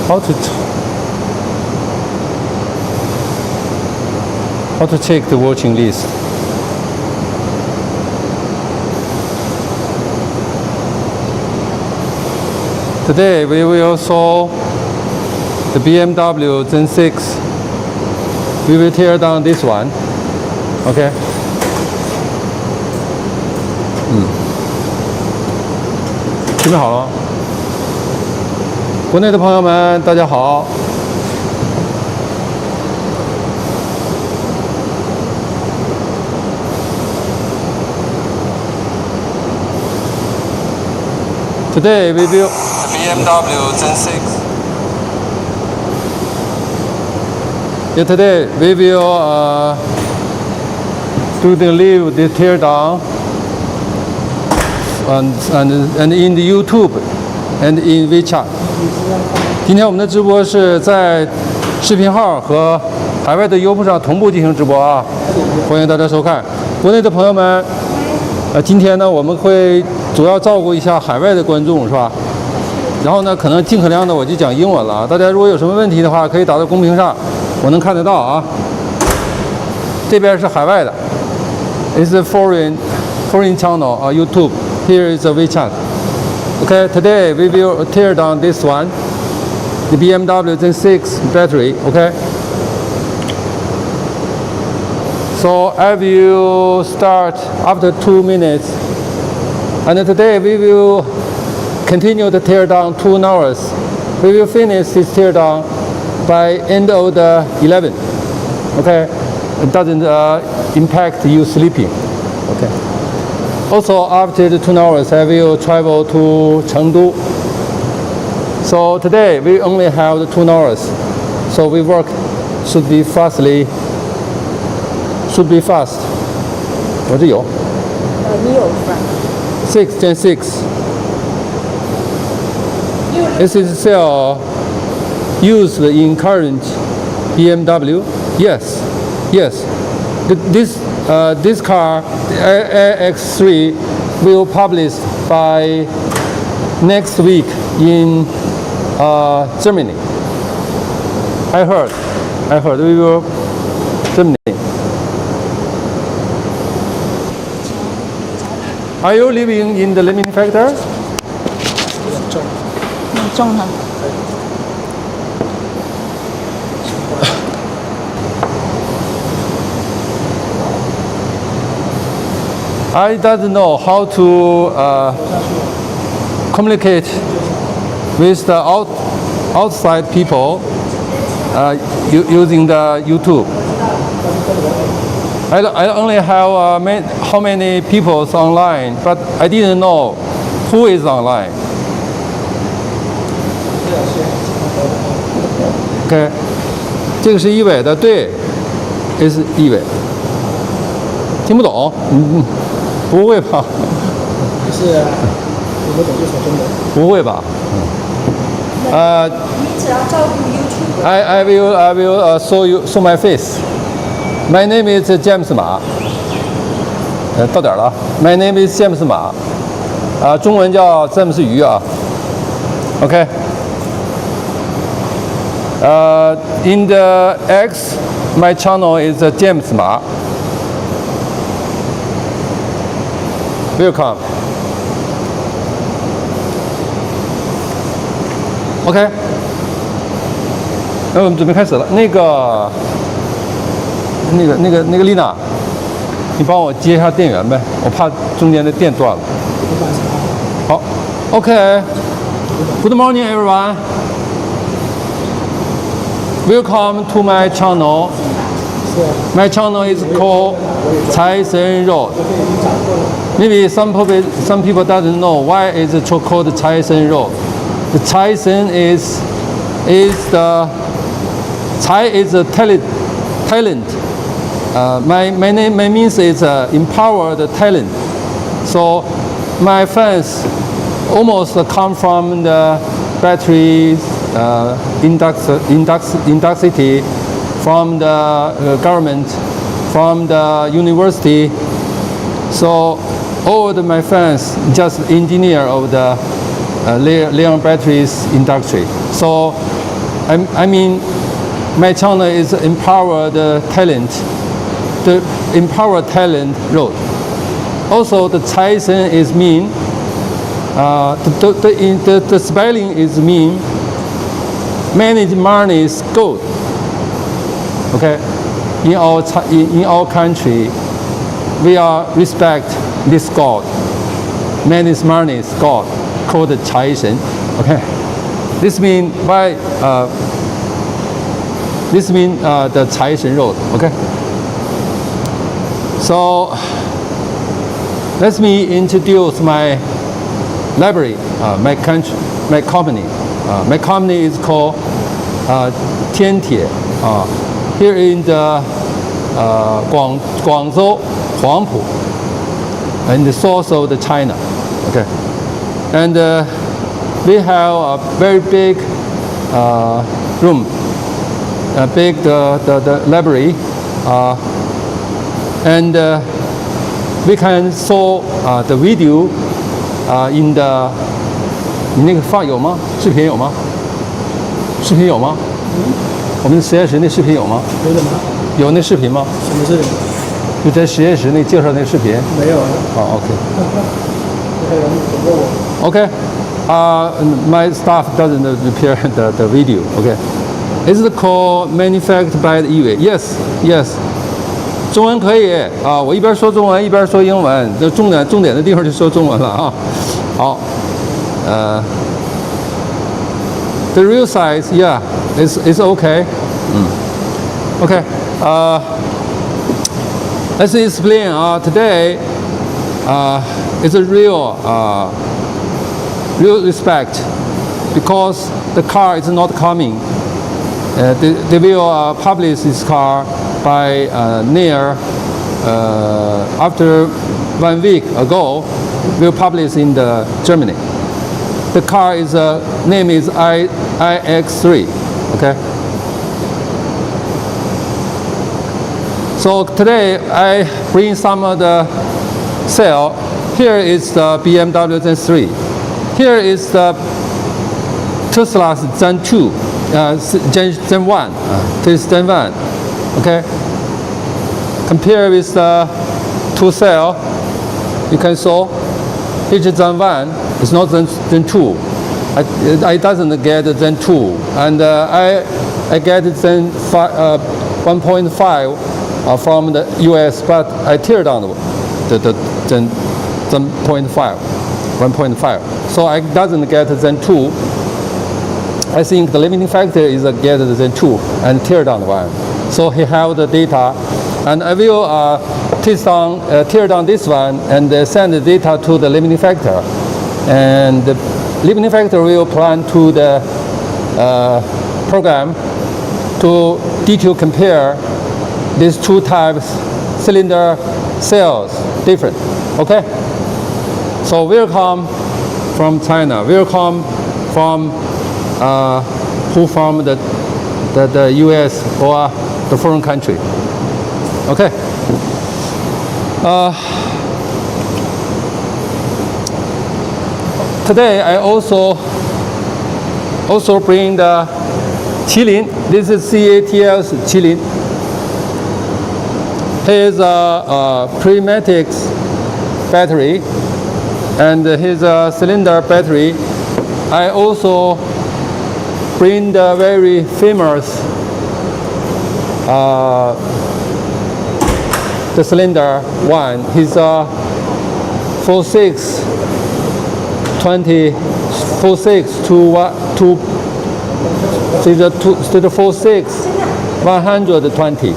how to check the watching list. Today we will saw the BMW Gen 6. We will tear down this one. Okay. 准备好了。国内的朋友们，大家好。Today we will the BMW Gen 6. Yeah, today we will do the teardown and in the YouTube and in WeChat. 今天我们的直播是在视频号和海外的优步上同步进行直播啊，欢迎大家收看。国内的朋友们，今天呢我们会主要照顾一下海外的观众，是吧？然后呢，可能尽可量的我就讲英文了啊。大家如果有什么问题的话，可以打到公屏上，我能看得到啊。这边是海外的 ，It's a foreign channel YouTube. Here is a WeChat. Okay, today we will tear down this one, the BMW Gen 6 battery. Okay. So I will start after 2 minutes. And today we will continue the teardown 2 hours. We will finish this teardown by end of the 11. Okay, it doesn't impact you sleeping. Okay. Also after the 2 hours, I will travel to Chengdu. So today we only have the 2 hours. So we work should be fast. 我这有。你有是吧？ 6 Gen 6. Is it still used in current BMW? Yes. This car, the X3, will publish by next week in Germany. I heard we will Germany. Are you living in the limiting factor? 你中它。I don't know how to communicate with the outside people using the YouTube. I only have how many people online, but I didn't know who is online. OK， 这个是一伟的，对，这是一伟。听不懂？不会吧？不是，听不懂就说中文。不会吧？你只要照顾 YouTube。I will show my face. My name is James 马。到点了。My name is James 马。中文叫詹姆斯鱼啊。OK。In the X, my channel is James 马。Welcome. OK， 那我们准备开始了。那个丽娜，你帮我接一下电源呗，我怕中间的电断了。好 ，OK。Good morning, everyone. Welcome to my channel. My channel is called CaishenRoad. Maybe some people doesn't know why is it called CaishenRoad. The Caishen is the Cai is a talent. My means is empower the talent. So my fans almost come from the battery industry, from the government, from the university. So all my fans just engineer of the Leon batteries industry. So I mean, my channel is Empower the Talent, the Empower Talent Road. Also, the Caishen is mean. The spelling is mean. Manage money is good. Okay, in our country, we are respect this God. Manage money is God, called Caishen. Okay, this mean why? This mean the CaishenRoad. Okay. So let me introduce my library, my country, my company. My company is called Teardown. Here in the Guangzhou, Huangpu, in the south of the China. Okay, and we have a very big room, a big the library, and we can show the video in the 你那个放有吗？视频有吗？视频有吗？我们的实验室那视频有吗？有的吗？有那视频吗？什么是？就在实验室那介绍那视频。没有啊。哦 ，OK。还有人等过我。Okay. My staff doesn't prepare the video. Okay. Is it called manufactured by the EVA? Yes, yes. 中文可以啊，我一边说中文一边说英文，这重点的地方就说中文了啊。好。The real size, yeah, is okay. Okay. Let's explain. Today, it's a real respect because the car is not coming. They will publish this car by near after 1 week ago. Will publish in the Germany. The car is name is iX3. Okay. So today I bring some of the sale. Here is the BMW Gen 3. Here is the Tesla's Gen 2, Gen 1. This is Gen 1. Okay. Compare with the two cell, you can saw. Here's Gen 1. It's not Gen 2. I doesn't get Gen 2, and I get Gen 1.5 from the US, but I tear down the Gen 1.5. So I doesn't get Gen 2. I think the limiting factor is get the Gen 2 and tear down one. So he have the data, and I will tear down this one and send the data to the limiting factor. And the limiting factor will plan to the program to detail compare these two types cylinder cells different. Okay. So welcome from China. Welcome from who from the US or the foreign country. Okay. Today I also bring the Qilin. This is CATL's Qilin. Here's a pneumatic battery, and here's a cylinder battery. I also bring the very famous the cylinder one. He's a 4620 46 to 46 120.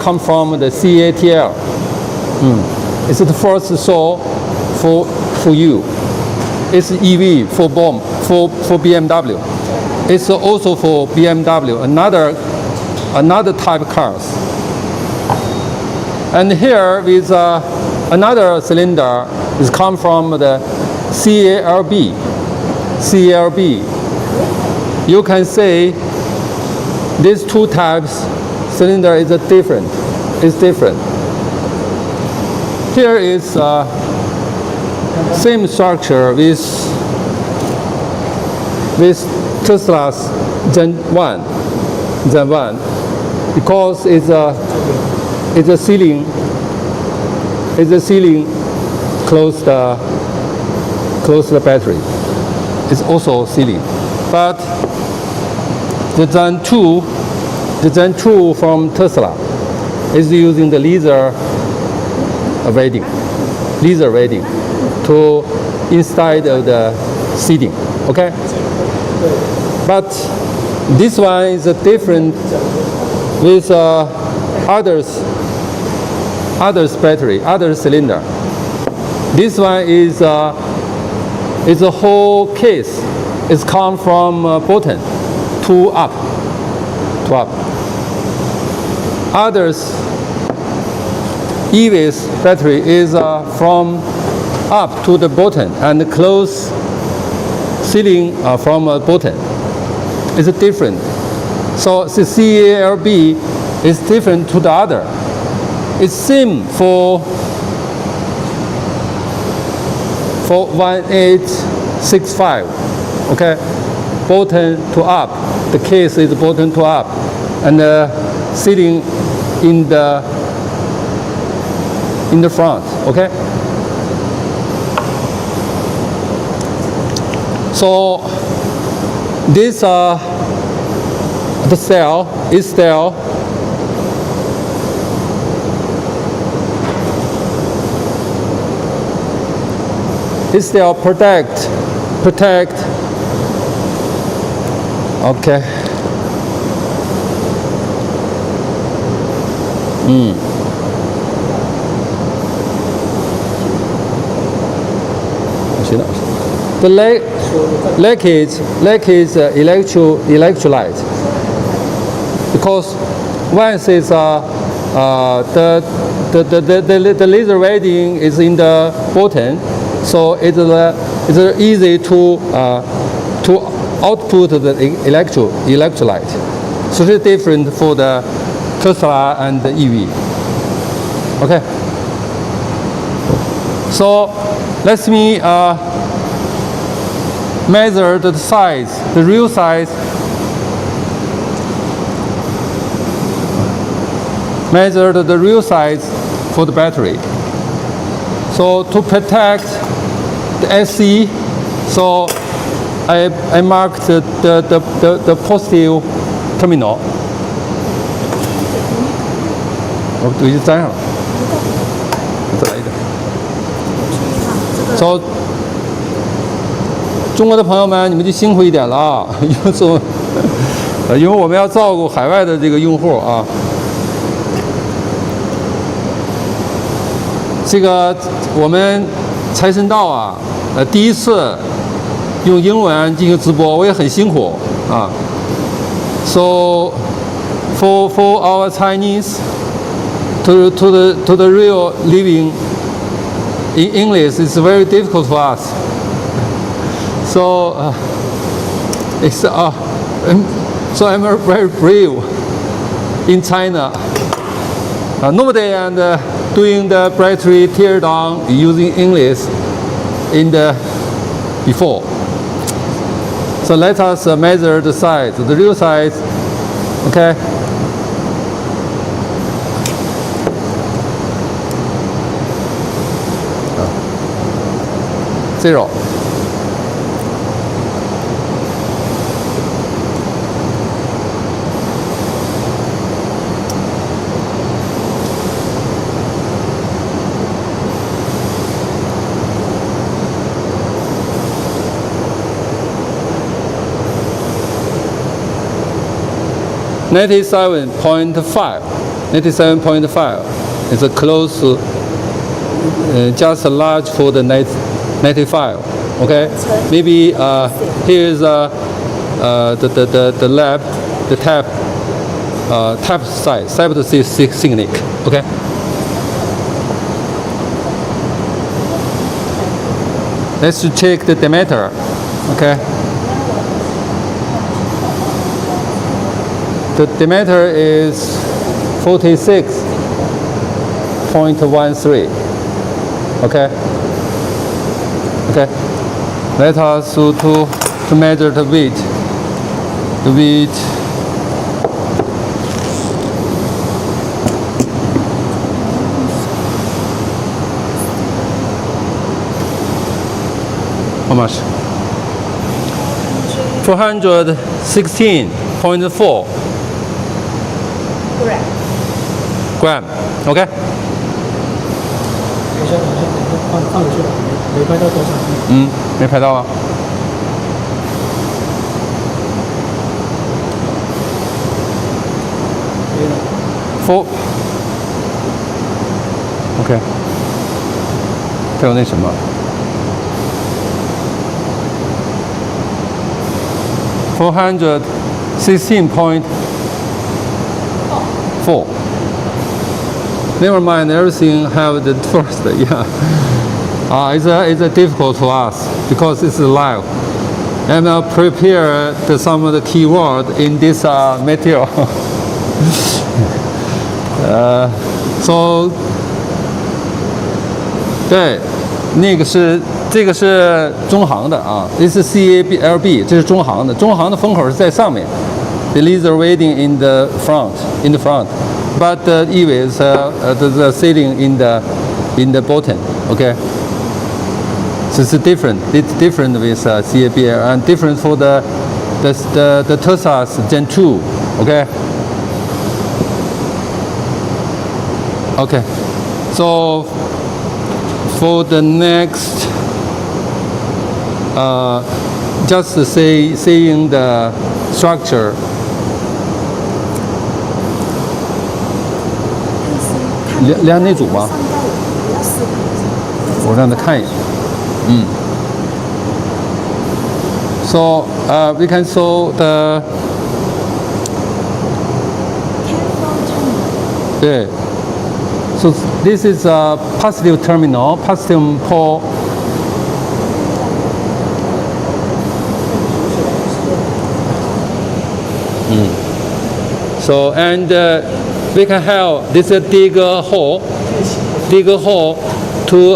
Come from the CATL. It's the first show for you. It's EV for BMW. It's also for BMW. Another type of cars. And here is another cylinder. Is come from the CALB. You can say these two types cylinder is different. It's different. Here is same structure with Tesla's Then 1, because it's a ceiling. It's a ceiling close the battery. It's also ceiling, but the Gen 2 from Tesla is using the laser welding to inside of the seating. Okay, but this one is different with others battery, other cylinder. This one is a whole case. It's come from bottom to up. Others EV's battery is from up to the bottom and close ceiling from bottom. It's different. So the CALB is different to the other. It's same for 1865. Okay, bottom to up. The case is bottom to up, and sitting in the front. Okay. So this the cell is cell. This cell protect. Okay. The leakage electrolyte, because once it's the laser welding is in the bottom, so it's easy to output the electrolyte. So it's different for the Tesla and the EV. Okay. So let me measure the size, the real size. Measure the real size for the battery. So to protect the SC, so I marked the positive terminal. 我已经粘上了，再来一点。So 中国的朋友们，你们就辛苦一点了啊，因为我们要照顾海外的这个用户啊。这个我们财神道啊，第一次用英文进行直播，我也很辛苦啊。So for our Chinese to the real living in English, it's very difficult for us. So it's so I'm very brave in China. Nobody and doing the battery teardown using English in the before. So let us measure the size, the real size. Okay. Zero. $97.5 is a close, just large for the 95. Okay, maybe here is the lab, the tap size, cyclic. Okay. Let's check the diameter. Okay. The diameter is 46.13. Okay. Okay. Let us to measure the weight. with how much? 416.4 Correct. gram. OK。等一下，放回去了，没拍到多少。没拍到啊。可以了。4 OK。还有那什么416.4 Never mind, everything have the first, yeah. It's difficult to us because it's live. And prepare some of the keyword in this material. So, 对，这个是中行的啊，这是 CALB， 这是中行的，中行的风口是在上面。The laser weighting in the front, but the EV is the sealing in the bottom. Okay. So it's different. It's different with CABL and different for the Tesla's Gen 2. Okay. Okay. So for the next, just seeing the structure. 量那组吗？我让他看一眼。So we can show the 对。So this is a positive terminal, positive pole. So and we can have this dig a hole to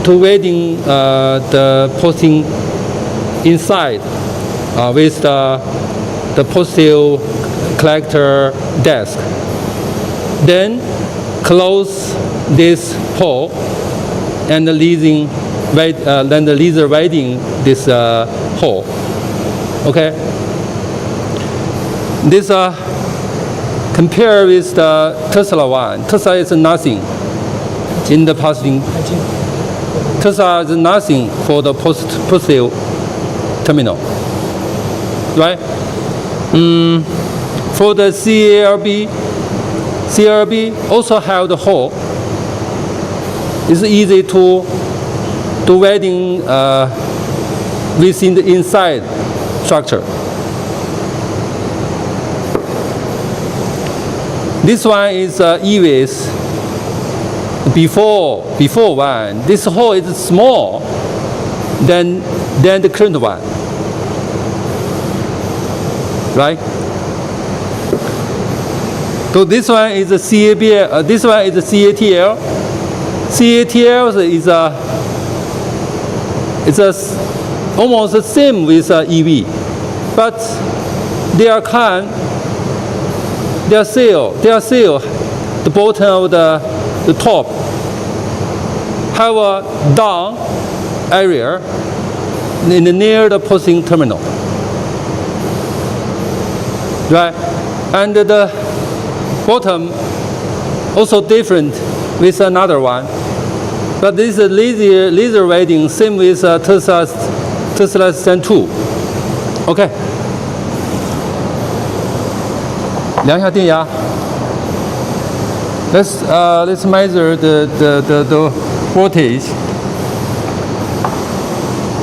weighting the posting inside with the positive collector desk. Then close this hole and then the laser weighting this hole. Okay. This compare with the Tesla one. Tesla is nothing in the positive. Tesla is nothing for the positive terminal, right? For the CALB also have the hole. It's easy to welding within the inside structure. This one is EVs before one. This hole is small than the current one, right? So this one is a CABL. This one is a CATL. CATL is almost the same with EV, but their seal, the bottom of the top have a down area near the posting terminal, right? And the bottom also different with another one, but this is laser weighting same with Tesla's Gen 2. Okay. 量一下电压。Let's measure the voltage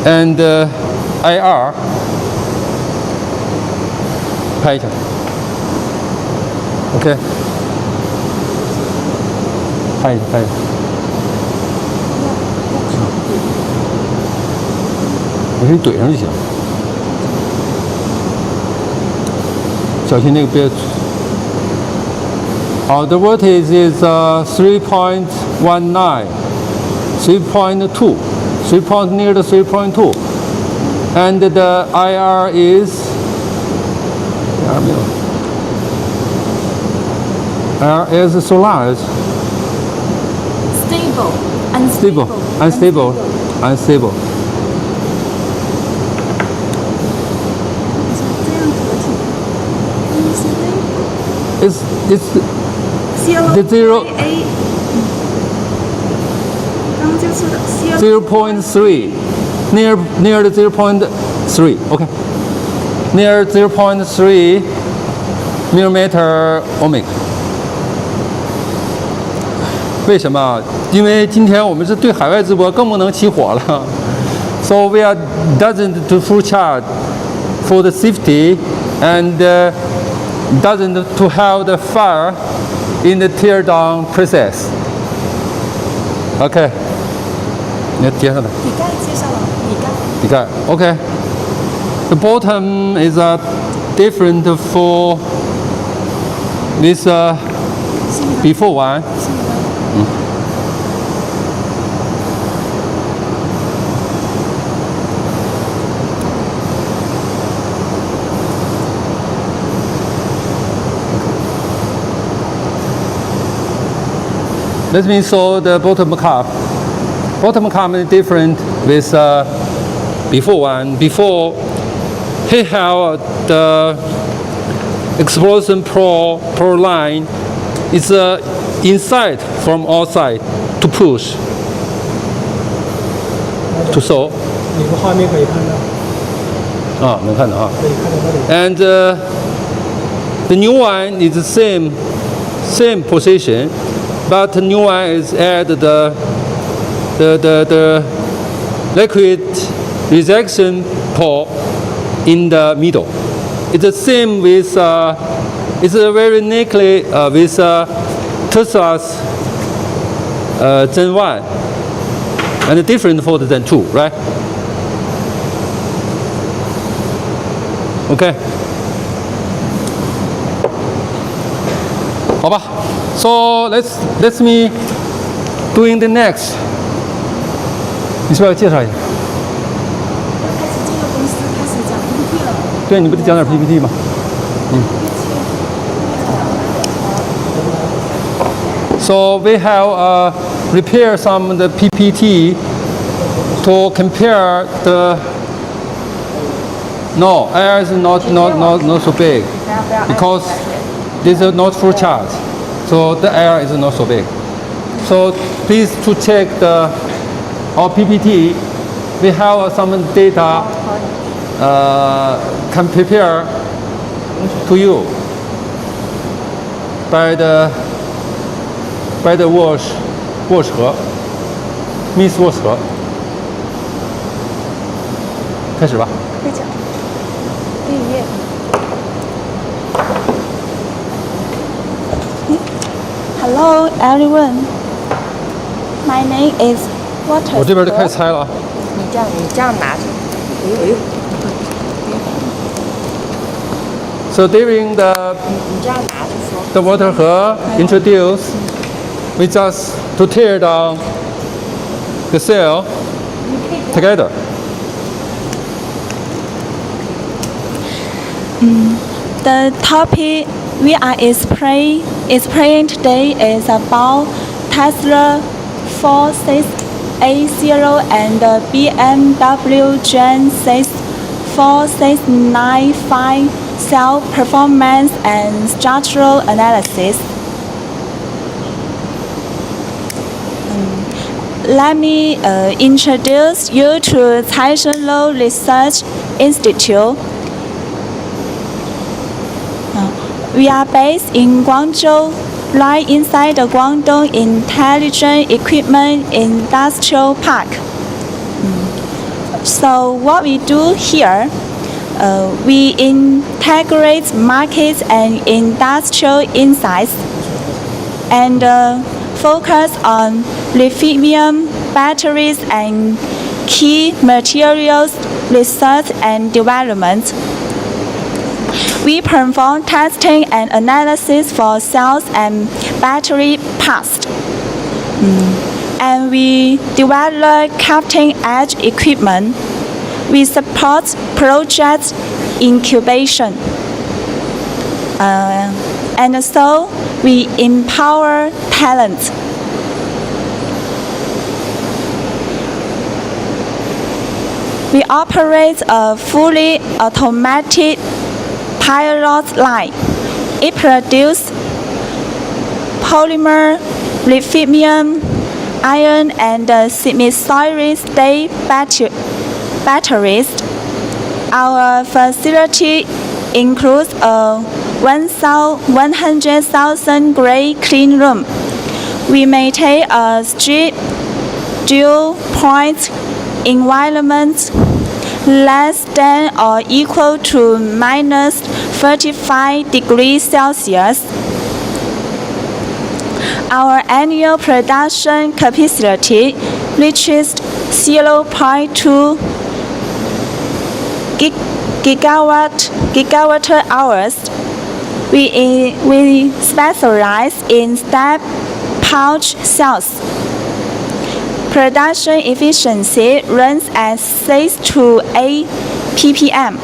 and IR. 拍一下。OK。拍一下。没事，你怼上就行。小心那个别。The voltage is 3.19, 3.2, 3 near the 3.2, and the IR is R 没有。R is solar. Stable. Stable. Unstable. Unstable. 这样合体。It's the zero. A 0.3 near the 0.3 okay near 0.3 millimeter ohmic 为什么？因为今天我们是对海外直播，更不能起火了。So we are doesn't to full charge for the safety and doesn't to have the fire in the teardown process. Okay. 你要接上来。底盖接上了，底盖。底盖 OK. The bottom is different for this before one. Let me show the bottom cup. Bottom cup is different with before one. Before he have the explosion pro line is inside from outside to push to show. 有个画面可以看到。啊，能看到啊。可以看到那里。And the new one is the same position, but the new one is add the liquid rejection port in the middle. It's the same with it's very neatly with Tesla's Gen 1 and different for the Gen 2, right? Okay. 好吧 So let's me doing the next. 你是不是要介绍一下？开始进入公司，开始讲 PPT 了。对，你不得讲点 PPT 吗？So we have prepared some of the PPT to compare the. No, air is not so big because this is not full charge, so the air is not so big. So please to check our PPT. We have some data can prepare to you by the wash 盒 Miss wash 盒。开始吧。可以讲。第一页。Hello everyone. My name is Water. 我这边就开始猜了啊。你这样拿着。哎呦。So during the 你这样拿着说。the water 盒 introduce, we just to tear down the cell together. The topic we are explaining today is about Tesla 4680 and BMW Gen 6 4695 cell performance and structural analysis. Let me introduce you to CaishenRoad Research Institute. We are based in Guangzhou, right inside the Guangdong Intelligent Equipment Industrial Park. So what we do here, we integrate markets and industrial insights and focus on lithium batteries and key materials research and development. We perform testing and analysis for cells and battery packs. And we develop cutting-edge equipment. We support project incubation. And so we empower talent. We operate a fully automated pilot line. It produces polymer, lithium, iron, and semi-solid-state batteries. Our facility includes a 100,000 grade clean room. We maintain a strict dew-point environment less than or equal to minus 35 degrees Celsius. Our annual production capacity reaches 0.2 gigawatt hours. We specialize in step pouch cells. Production efficiency runs at 6 to 8 ppm.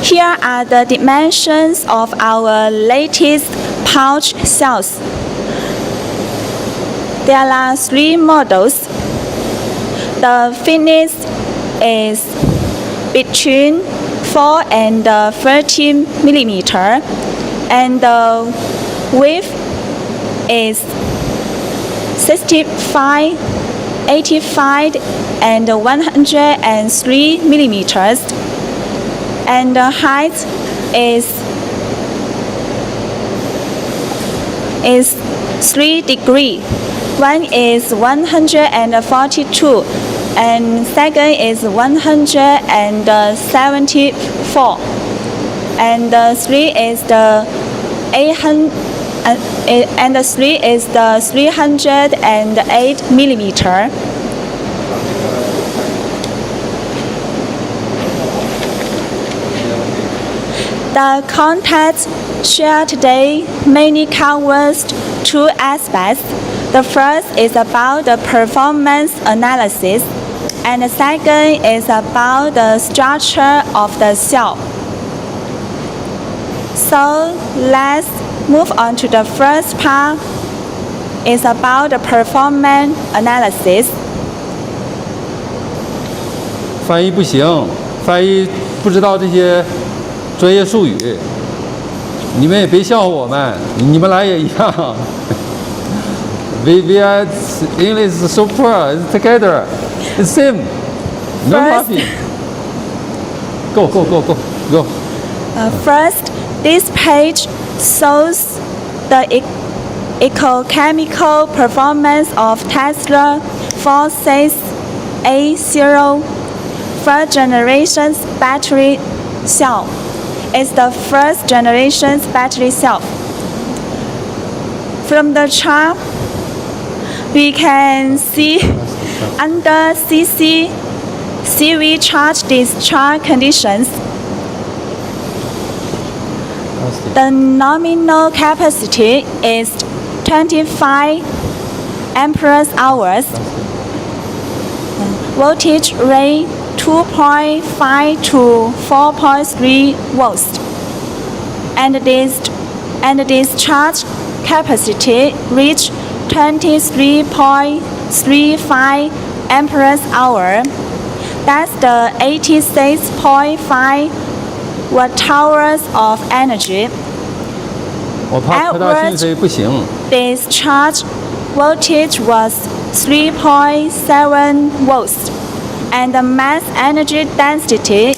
Here are the dimensions of our latest pouch cells. There are 3 models. The thickness is between 4 and 13 millimeter, and the width is 65, 85, and 103 millimeters, and the height is 3 degrees. One is 142, and second is 174, and three is the 800. And 3 is the 308 millimeter. The content shared today mainly covers 2 aspects. The first is about the performance analysis, and the second is about the structure of the cell. So let's move on to the first part. It's about the performance analysis. 翻译不行，翻译不知道这些专业术语，你们也别笑话我们，你们来也一样。We are English so poor. It's together. It's same. No laughing. Go. First, this page shows the ecochemical performance of Tesla 46A0 first generation battery cell. It's the first generation battery cell. From the chart, we can see under CC CV charge discharge conditions, the nominal capacity is 25 ampere hours. Voltage rate 2.5 to 4.3 volts. And discharge capacity reach 23.35 ampere hour. That's the 86.5 watt-hours of energy. 我怕科大讯飞不行。 Discharge voltage was 3.7 volts, and the mass energy density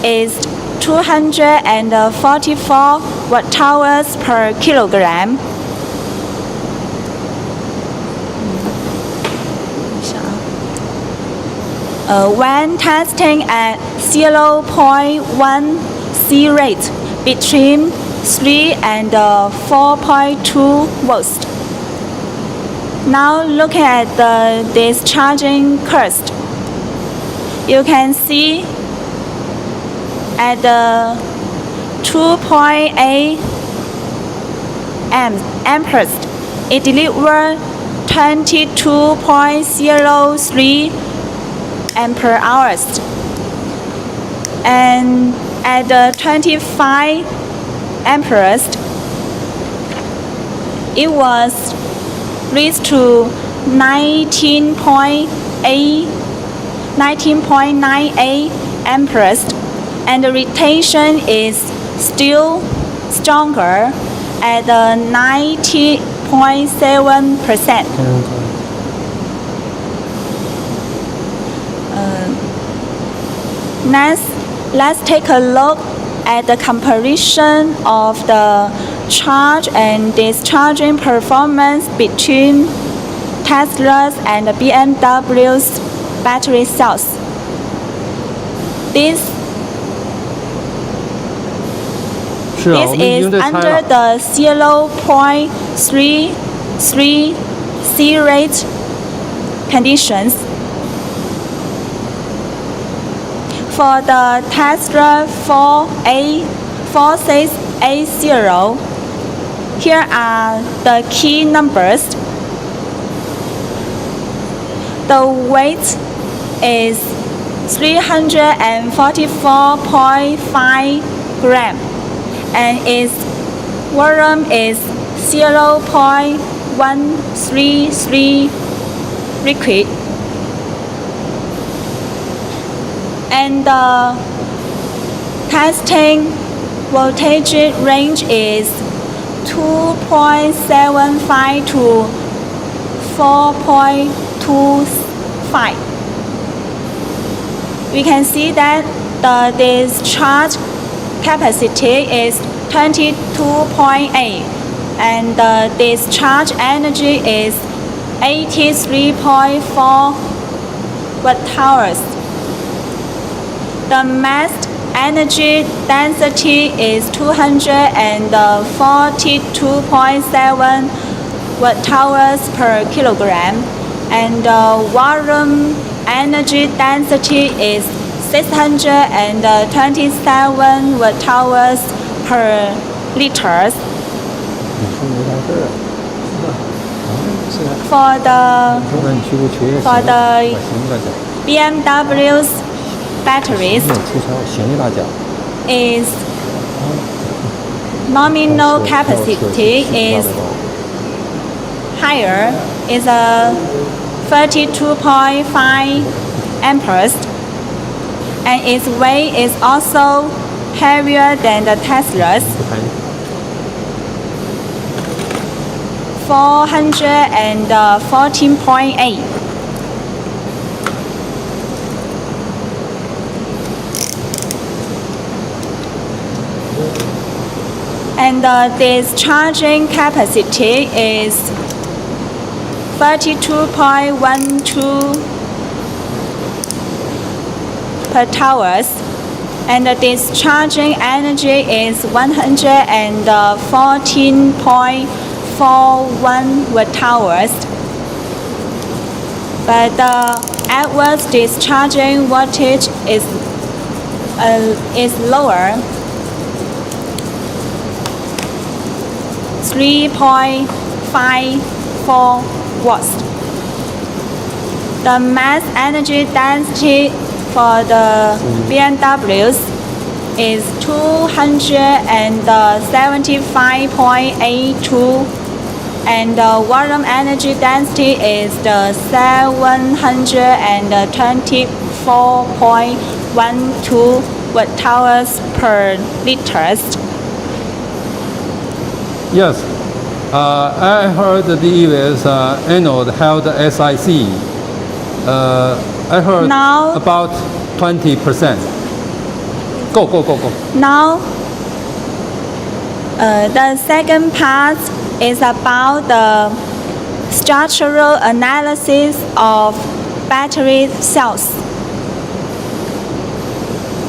is 244 watt-hours per kilogram. When testing at 0.1 C rate between 3 and 4.2 volts. Now looking at the discharging curve, you can see at the 2.8 amperes, it delivers 22.03 ampere hours. and at the 25 amperes, it was reached to 19.98 amperes, and the retention is still stronger at 90.7%. Next, let's take a look at the comparison of the charge and discharging performance between Tesla's and BMW's battery cells. This 是啊，我们已 is 经在猜 under 了。 the 0.33 C rate conditions. For the Tesla 4680, here are the key numbers. The weight is 344.5 gram, and its volume is 0.133 liquid. And the testing voltage range is 2.75 to 4.25. We can see that the discharge capacity is 22.8 and the discharge energy is 83.4 watt-hours. The mass energy density is 242.7 watt-hours per kilogram, and the volume energy density is 627 watt-hours per liters. For the BMW's batteries, its nominal capacity is higher, is 32.5 amperes, and its weight is also heavier than the Tesla's, 414.8. And the discharging capacity is 32.12 per hours, and the discharging energy is 114.41 watt-hours. But the average discharging voltage is lower, 3.54 watts. The mass energy density for the BMWs is 275.82, and the volume energy density is the 724.12 watt-hours per liters. Yes, I heard the EV's anode held SiC. I heard Now- about 20%. Go. Now, the second part is about the structural analysis of battery cells.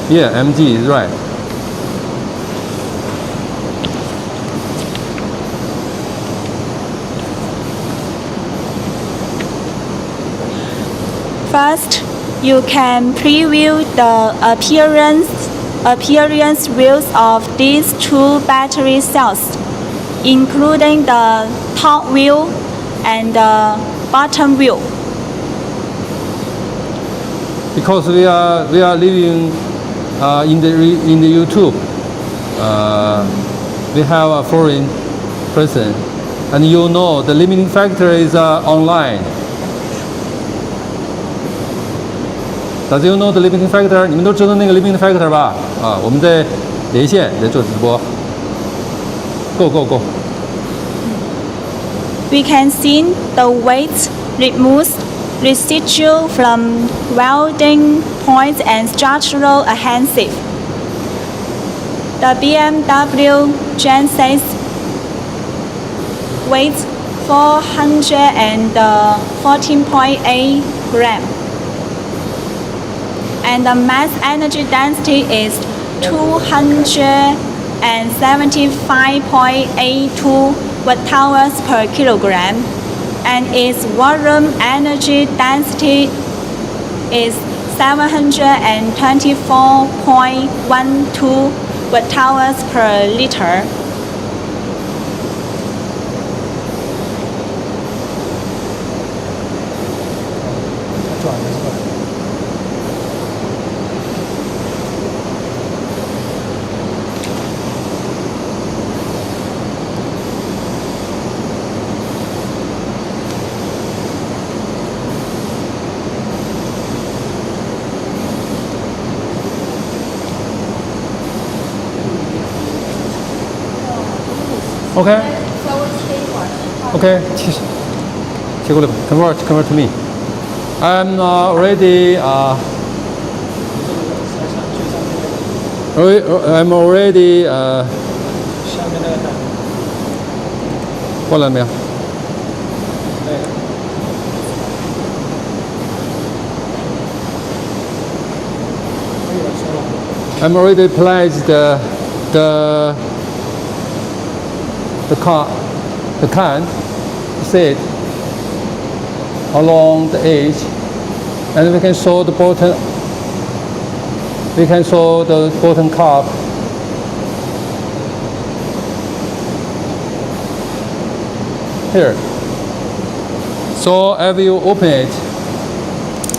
Yeah, MG is right. First, you can preview the appearance views of these two battery cells, including the top view and the bottom view. Because we are living in the YouTube, we have a foreign person, and you know the limiting factor is online. Does you know the limiting factor? 你们都知道那个 limiting factor 吧？啊，我们在连线在做直播。Go. We can see the weight removes residual from welding points and structural adhesive. The BMW Gen 6 weighs 414.8 grams. And the mass energy density is 275.82 watt-hours per kilogram, and its volume energy density is 724.12 watt-hours per liter. Okay. Okay. 切过来吧 Convert to me. I'm already I'm already 下面那个档。过来没有？ I'm already placed the can seat along the edge, and we can show the bottom. We can show the bottom cup. Here. So if you open it,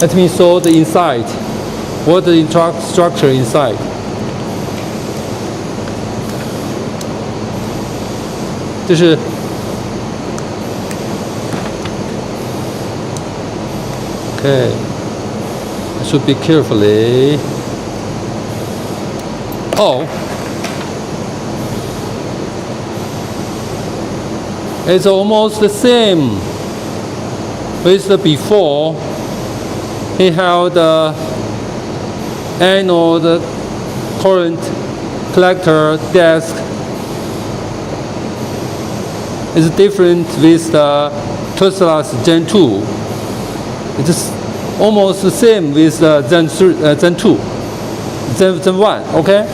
let me show the inside. What the structure inside. This is okay. I should be carefully. Oh, it's almost the same with the before. He held the anode current collector desk. Is different with the Tesla's Gen 2. It's almost the same with the Gen 2, Gen 1, okay?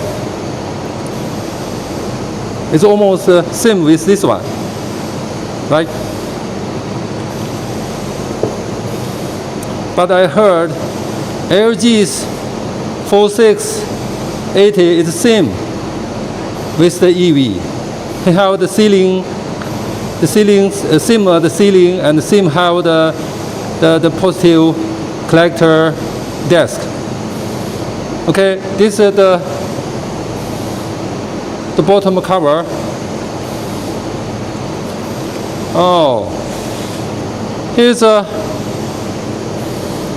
It's almost the same with this one, right? But I heard LG's 4680 is the same with the EV. They have the ceiling. The ceilings, similar the ceiling, and same have the positive collector desk. Okay, this is the bottom cover. Oh, here's a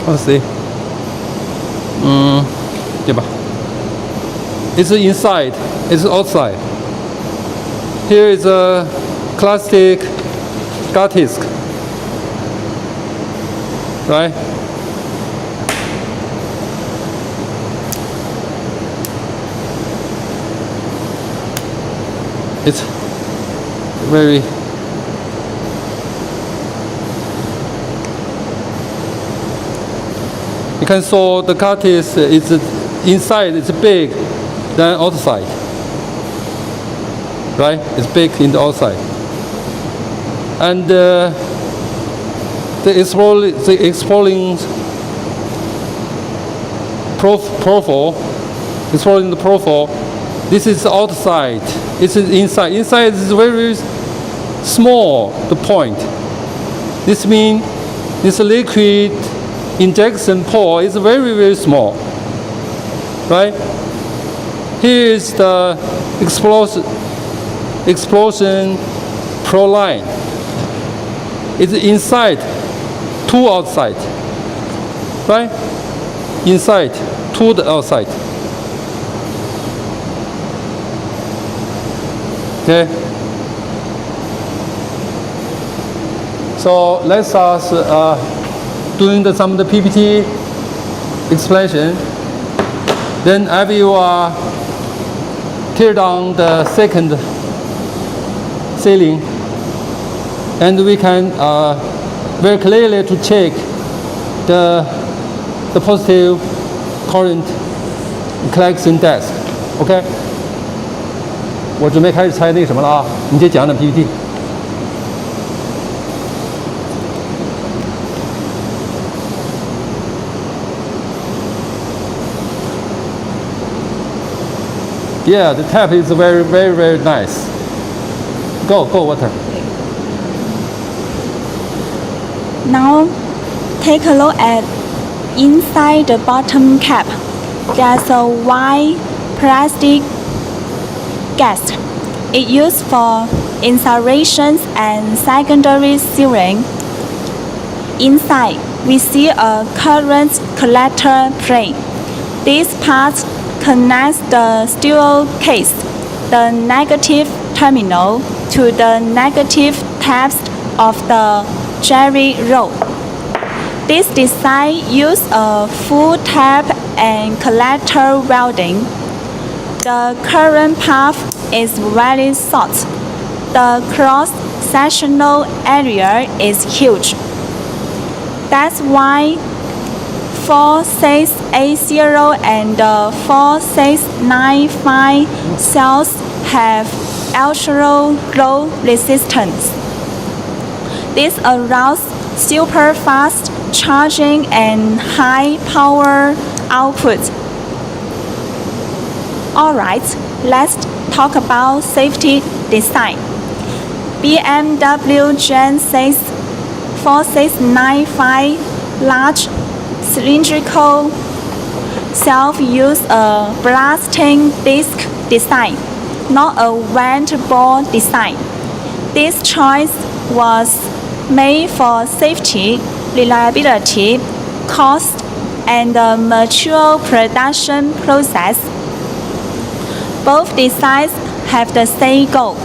let's see. 对吧? It's inside. It's outside. Here is a plastic guard disc, right? It's very you can saw the guard disc is inside. It's big than outside, right? It's big in the outside. And the exploring profile, exploring the profile. This is outside. It's inside. Inside is very small. The point. This means this liquid injection port is very small, right? Here is the explosion pro line. It's inside to outside, right? Inside to the outside. Okay. So let's us doing some of the PPT explanation. Then I will tear down the second ceiling, and we can very clearly to check the positive current collection desk. OK， 我准备开始拆那个什么了啊，你先讲讲 PPT。Yeah, the tap is very, very, very nice. Go, water. Now, take a look at inside the bottom cap. There's a white plastic gas. It's used for insulations and secondary sealing. Inside, we see a current collector plate. This part connects the steel case, the negative terminal, to the negative taps of the CaishenRoad. This design uses a full tap and collector welding. The current path is very short. The cross-sectional area is huge. That's why 4680 and 4695 cells have ultra low resistance. This allows super fast charging and high power output. Alright, let's talk about safety design. BMW Gen 6 4695 large cylindrical cells use a blasting disc design, not a vent bore design. This choice was made for safety, reliability, cost, and the mature production process. Both designs have the same goal.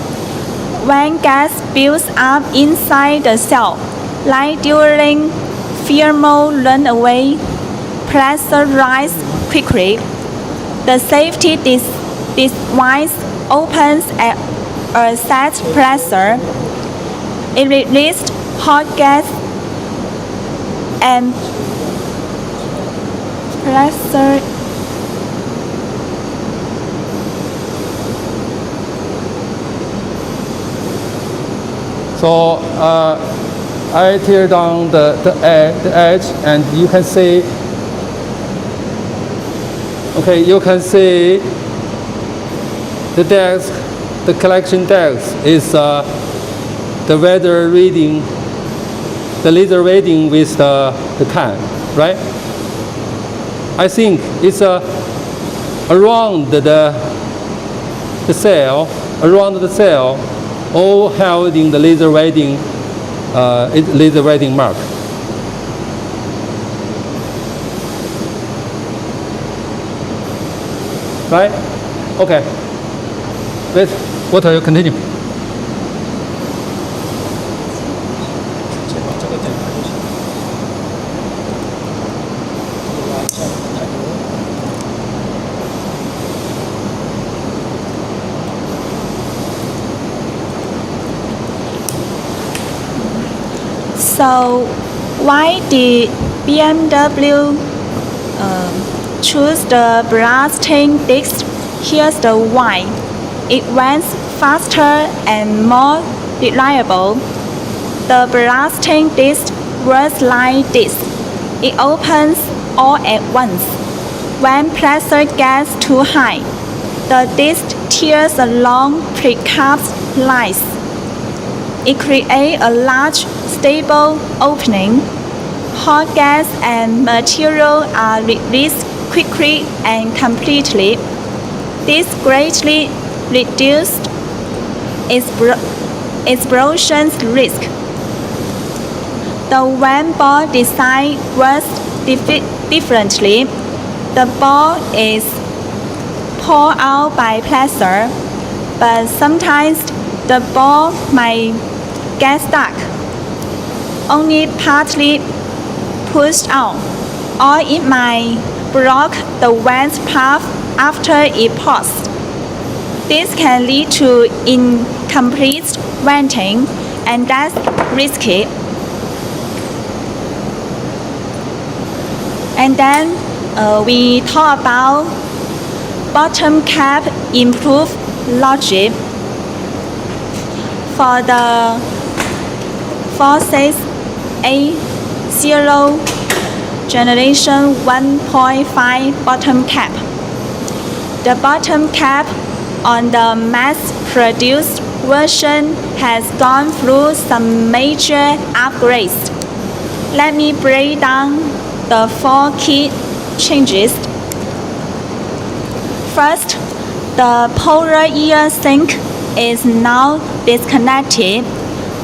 When gas builds up inside the cell, like during thermal runaway, pressure rises quickly. The safety device opens at a set pressure. It releases hot gas and pressure. So I tear down the edge, and you can see. Okay, you can see the desk, the collection desk is the weather reading, the laser reading with the can, right? I think it's around the cell, all holding the laser reading, laser reading mark. Right? Okay. Wait, what are you continue? So, why did BMW choose the blasting disc? Here's the why. It runs faster and more reliable. The blasting disc works like this. It opens all at once. When pressure gets too high, the disc tears along precast lines. It creates a large, stable opening. Hot gas and material are released quickly and completely. This greatly reduced explosion risk. The one ball design works differently. The ball is poured out by pressure, but sometimes the ball might get stuck, only partly pushed out, or it might block the vent's path after it pours. This can lead to incomplete venting, and that's risky. And then we talk about bottom cap improved logic. For the 46A0 generation 1.5 bottom cap. The bottom cap on the mass-produced version has gone through some major upgrades. Let me break down the 4 key changes. First, the polar ear sink is now disconnected.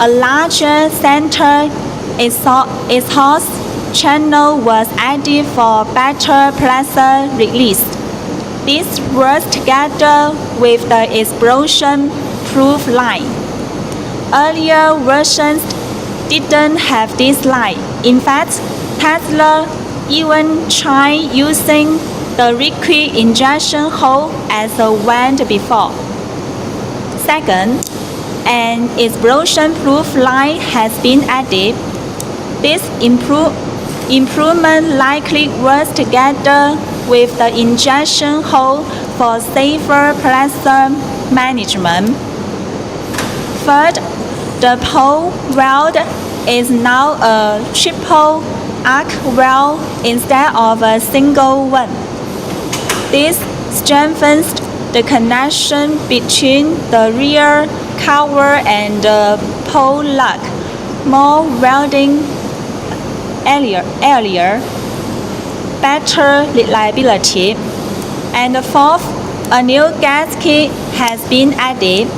A larger center exhaust channel was added for better pressure release. This works together with the explosion-proof line. Earlier versions didn't have this line. In fact, Tesla even tried using the liquid injection hole as a vent before. Second, an explosion-proof line has been added. This improvement likely works together with the injection hole for safer pressure management. Third, the pole weld is now a triple arc weld instead of a single one. This strengthens the connection between the rear cover and the pole lug. More welding area, better reliability. And fourth, a new gasket has been added.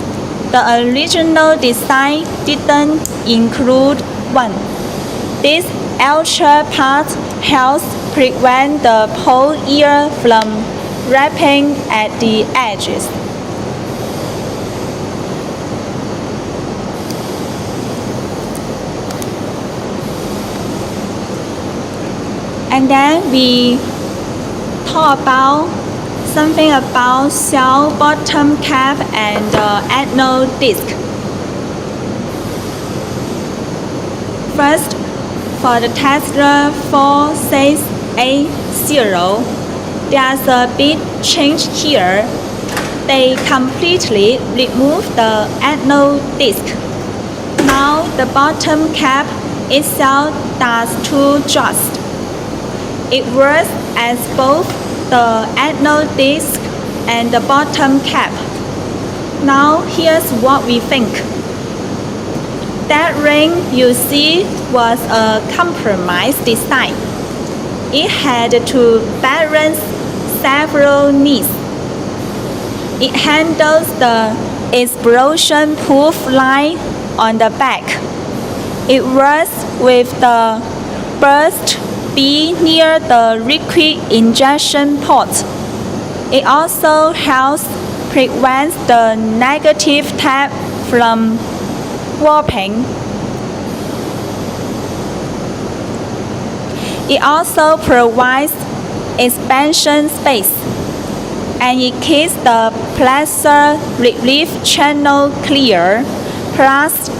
The original design didn't include one. This extra part helps prevent the pole ear from wrapping at the edges. And then we talk about something about cell bottom cap and anode disc. First, for the Tesla 46A0, there's a big change here. They completely removed the anode disc. Now the bottom cap itself does 2 jobs. It works as both the anode disc and the bottom cap. Now here's what we think. That ring you see was a compromise design. It had to balance several needs. It handles the explosion-proof line on the back. It works with the burst B near the liquid injection port. It also helps prevent the negative tap from warping. It also provides expansion space, and it keeps the pressure relief channel clear. Plus,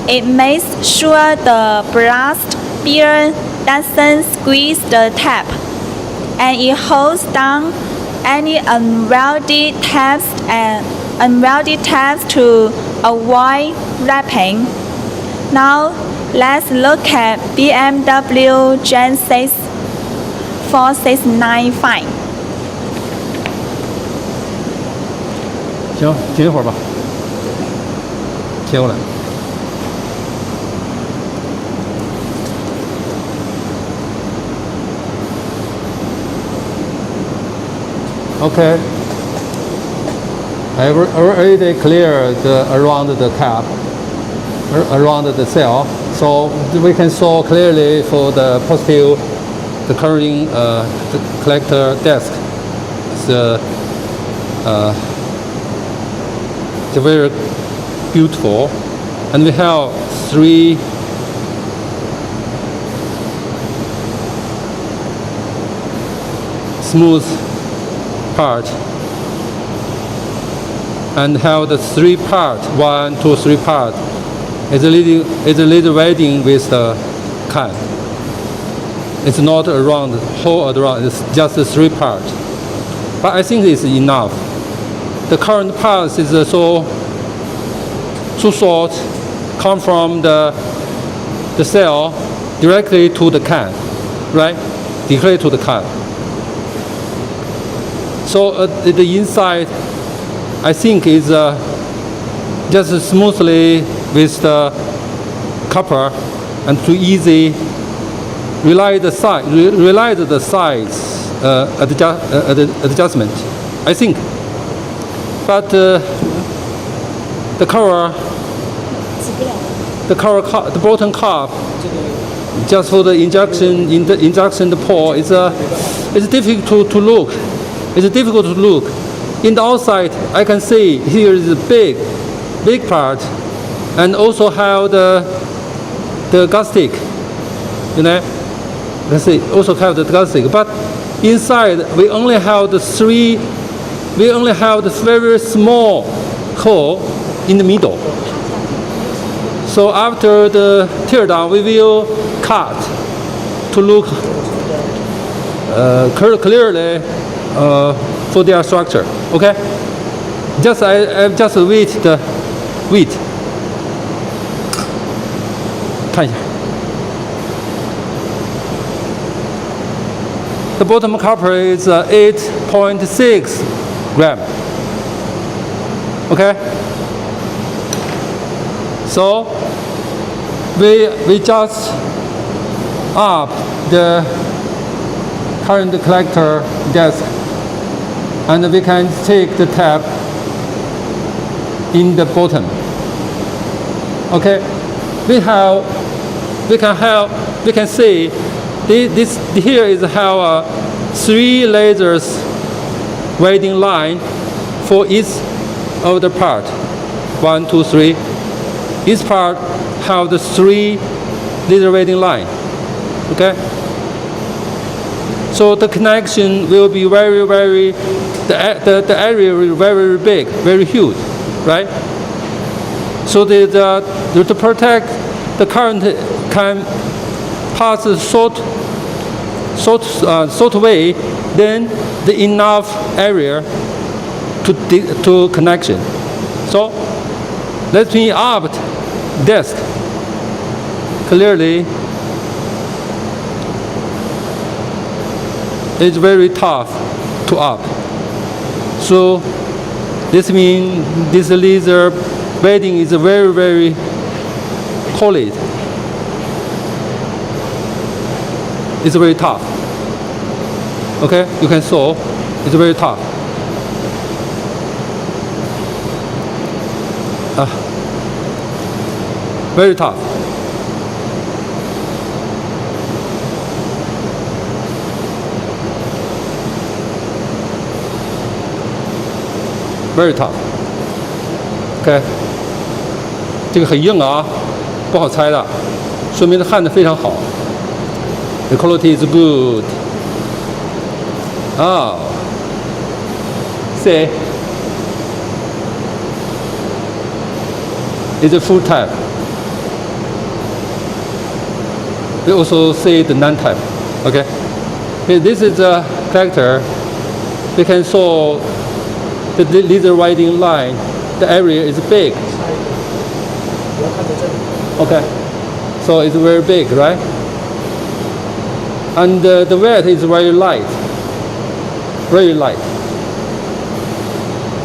it makes sure the blast beer doesn't squeeze the tap, and it holds down any unwelded tabs to avoid wrapping. Now let's look at BMW Gen 6 4695. 行，停一会儿吧，切过来。OK， I already cleared around the cap, around the cell, so we can saw clearly for the positive, the current the collector desk. It's very beautiful, and we have 3 smooth part, and have the 3 part, 1, 2, 3 part. It's a little wedding with the can. It's not around whole around. It's just 3 part, but I think it's enough. The current path is so short, come from the cell directly to the can, right? Directly to the can. So the inside, I think, is just smoothly with the copper, and too easy. Realize the size adjustment, I think. But the bottom cap, just for the injection port, it's difficult to look. It's difficult to look. In the outside, I can see here is a big part, and also have the gas stick. You know, you can see also have the gas stick. But inside, we only have the 3. We only have the very small hole in the middle. So after the teardown, we will cut to look clearly for their structure. Okay? I just wait the width. 看一下。The bottom copper is 8.6 gram. Okay? So we just up the current collector desk, and we can take the tab in the bottom. Okay? We can see this here is how 3 lasers waiting line for each of the part. 1, 2, 3. Each part have the 3 laser waiting line. Okay? So the connection will be very the area will be very big, very huge, right? So to protect the current can pass a short way, then the enough area to connection. So let me up desk clearly. It's very tough to up. So this means this laser welding is very solid. It's very tough. Okay, you can saw. It's very tough. Very tough. Very tough. OK， 这个很硬啊，不好拆的，说明它焊的非常好。The quality is good. Oh, see, it's a full type. We also see the non-type. Okay, this is a collector. We can saw the laser winding line. The area is big. Okay, so it's very big, right? And the weight is very light. Very light.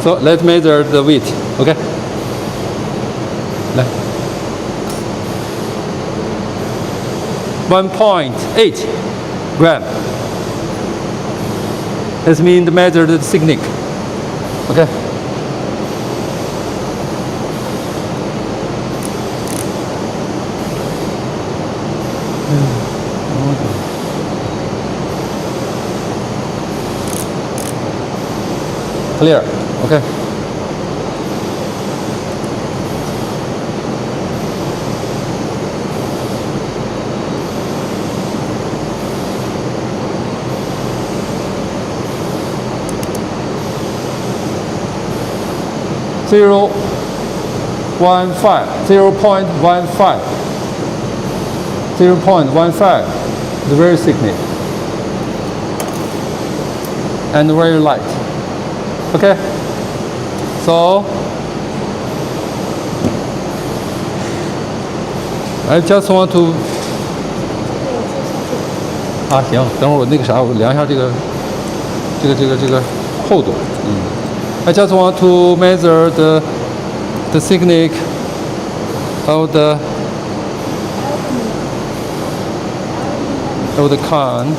So let's measure the weight. Okay. 来 1.8 gram. This means the measure the thickness. Okay. clear. Okay. Zero 0.15, 0.15 is very thickly and very light. Okay, so I just want to 行，等会儿我那个啥，我量一下这个厚度。I just want to measure the thickness of the can.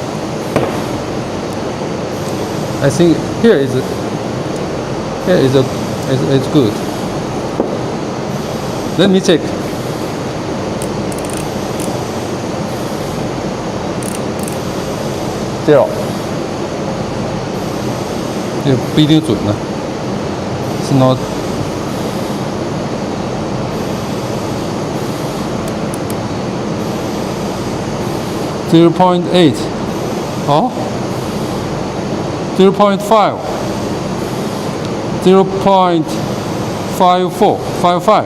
I think here is good. Let me check. 0，这不一定准呢。It's not. .8. Oh. 0.5. 0.54. 55.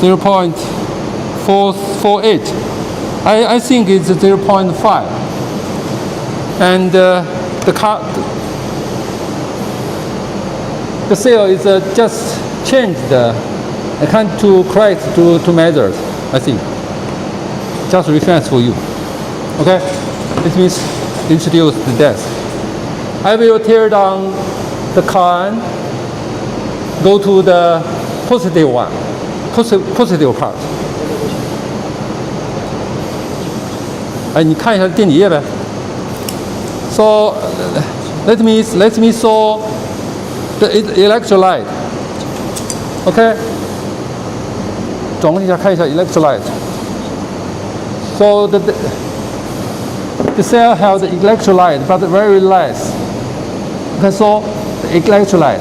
0.448. I think it's 0.5. And the seal is just changed. I can't to correct to measure. I think just reference for you. Okay, this means introduce the desk. I will tear down the can. Go to the positive one, positive part. 哎，你看一下电解液呗。So let me saw the electrolyte. Okay. 转过去一下看一下 electrolyte. So the cell has the electrolyte, but very less. Okay, so the electrolyte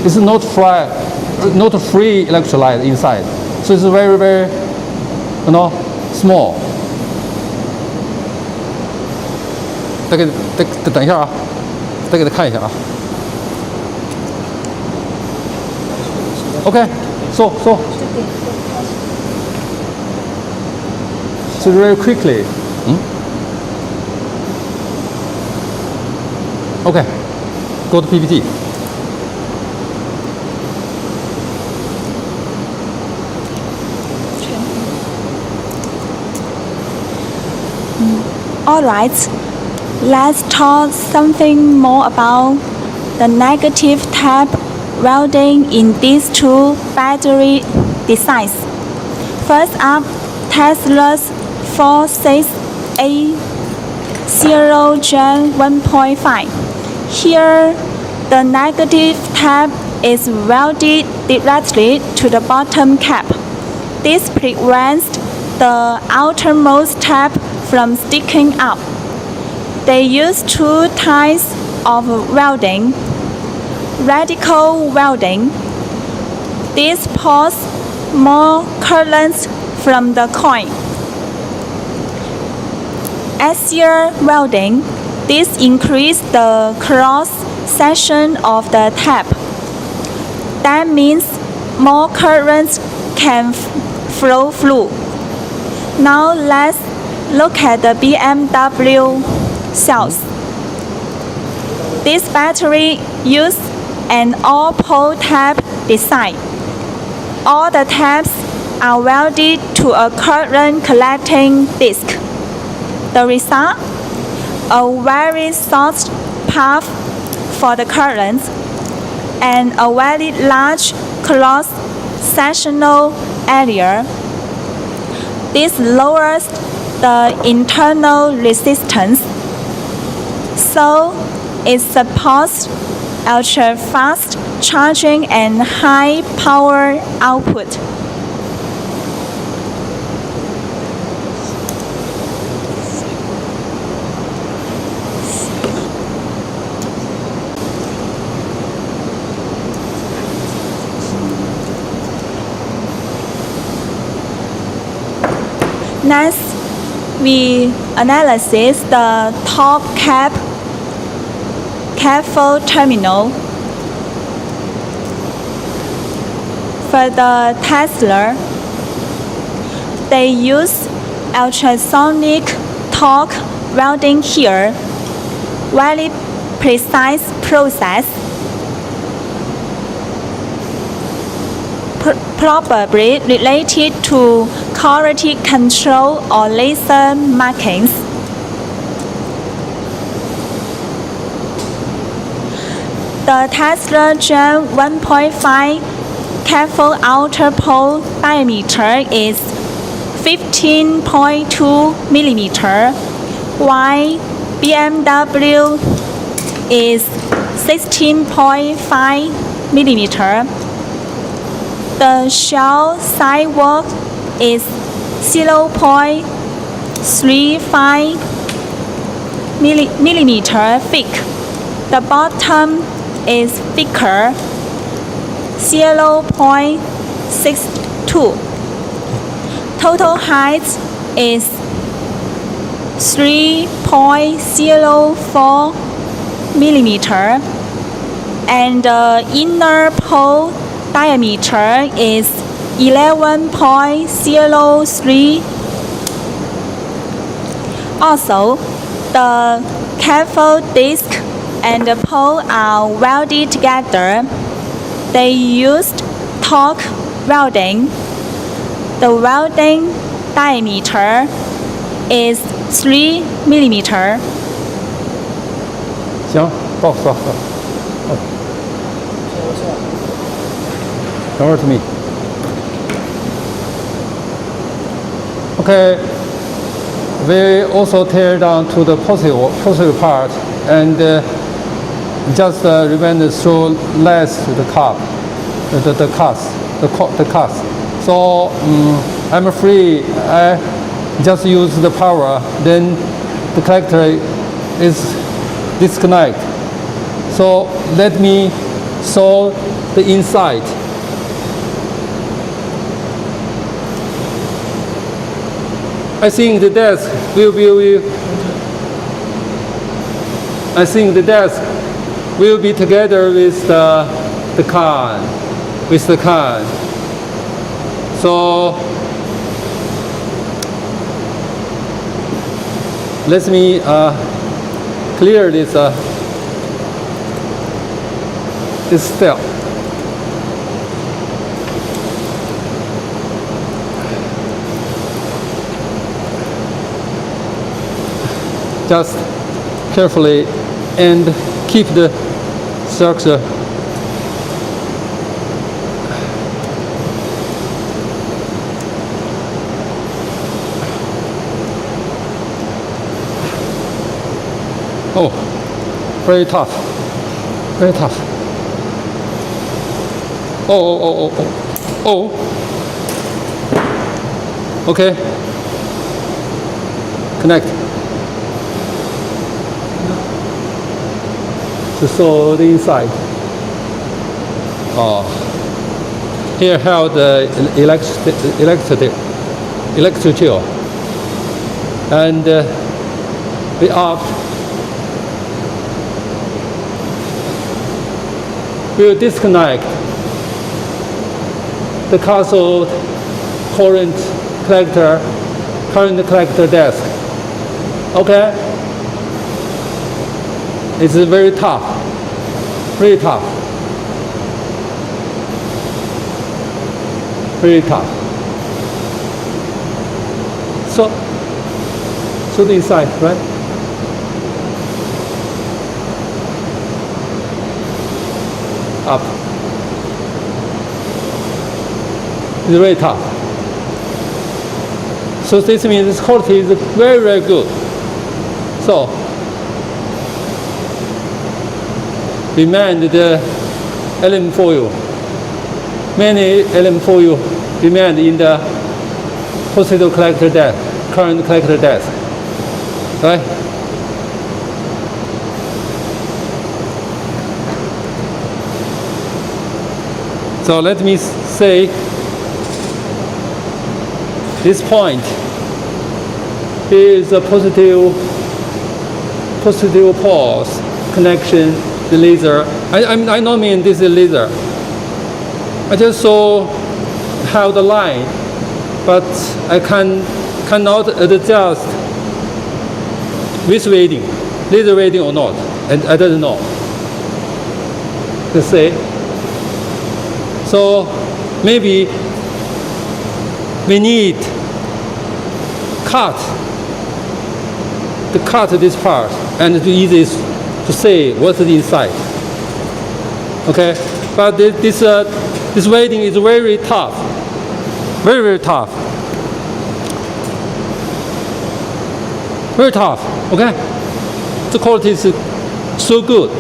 is not free electrolyte inside. So it's very, very, small. 再等一下啊，再给他看一下啊。Okay, so very quickly. Okay, go to PPT. All right, let's talk something more about the negative tap welding in these two battery designs. First up, Tesla's 46A0 Gen 1.5. Here, the negative tap is welded directly to the bottom cap. This prevents the outermost tap from sticking up. They use two types of welding. Radical welding. This pulls more current from the coil. Axial welding. This increases the cross section of the tap. That means more current can flow through. Now let's look at the BMW cells. This battery uses an all-pole tap design. All the taps are welded to a current collecting disc. The result? A very short path for the current and a very large cross-sectional area. This lowers the internal resistance, so it supports ultra-fast charging and high power output. Next, we analyze the top cathode terminal. For the Tesla, they use ultrasonic torque welding here, very precise process, probably related to quality control or laser markings. The Tesla Gen 1.5 cathode outer pole diameter is 15.2 millimeter, while BMW is 16.5 millimeter. The shell sidewalk is 0.35 millimeter thick. The bottom is thicker, 0.62. Total height is 3.04 millimeter, and the inner pole diameter is 11.03. Also, the cathode disc and the pole are welded together. They used torque welding. The welding diameter is 3 millimeter. 行，报告。Come over to me. Okay. We also tear down to the positive part and just remain through less the cup, the cast. So I'm free. I just use the power. Then the collector is disconnect. So let me saw the inside. I think the desk will be together with the car. So let me clear this step. Just carefully and keep the structure. Oh, very tough. Oh. Okay. Connect. So the inside. Here held the electrical, and we up. We'll disconnect the cathode current collector desk. Okay. It's very tough. So the inside, right? Up. It's very tough. So this means this quality is very, very good. So remained the aluminum foil. Many aluminum foil remained in the positive collector desk, current collector desk. Right? So let me say this point Here is a positive pulse connection, the laser. I don't mean this is laser. I just saw how the line, but I cannot adjust with reading, laser reading or not, and I don't know. Let's say. So maybe we need cut this part and to easy to say what's inside. Okay, but this reading is very tough, very tough, very tough. Okay, the quality is so good.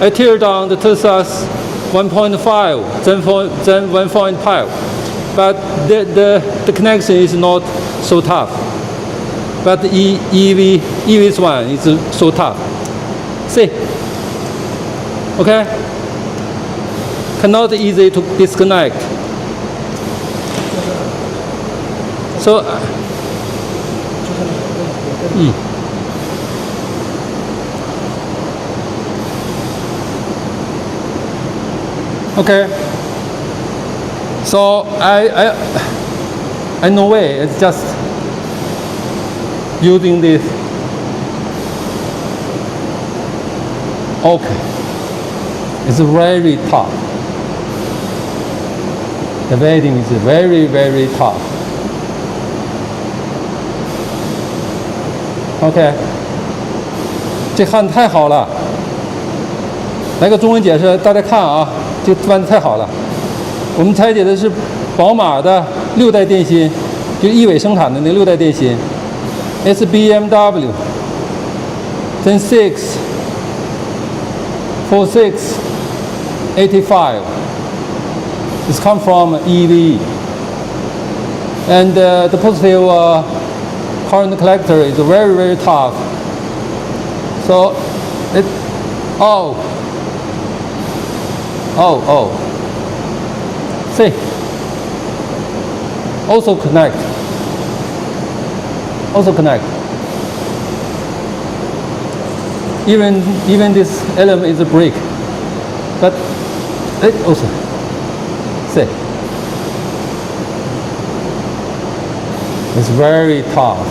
I tear down the Tesla's 1.5, then 1.5, but the connection is not so tough. But the EV's one is so tough. See? Okay? Cannot easy to disconnect. So, okay. So I no way. It's just using this. Okay. It's very tough. The welding is very tough. OK， 这焊太好了。来个中文解释，大家看啊，这焊的太好了。我们拆解的是宝马的6代电芯，就亿纬生产的那6代电芯。It's BMW 106 4685. It's come from EV, and the positive current collector is very tough. So it oh. See, also connect. Even this element is a brick, but it also see. It's very tough.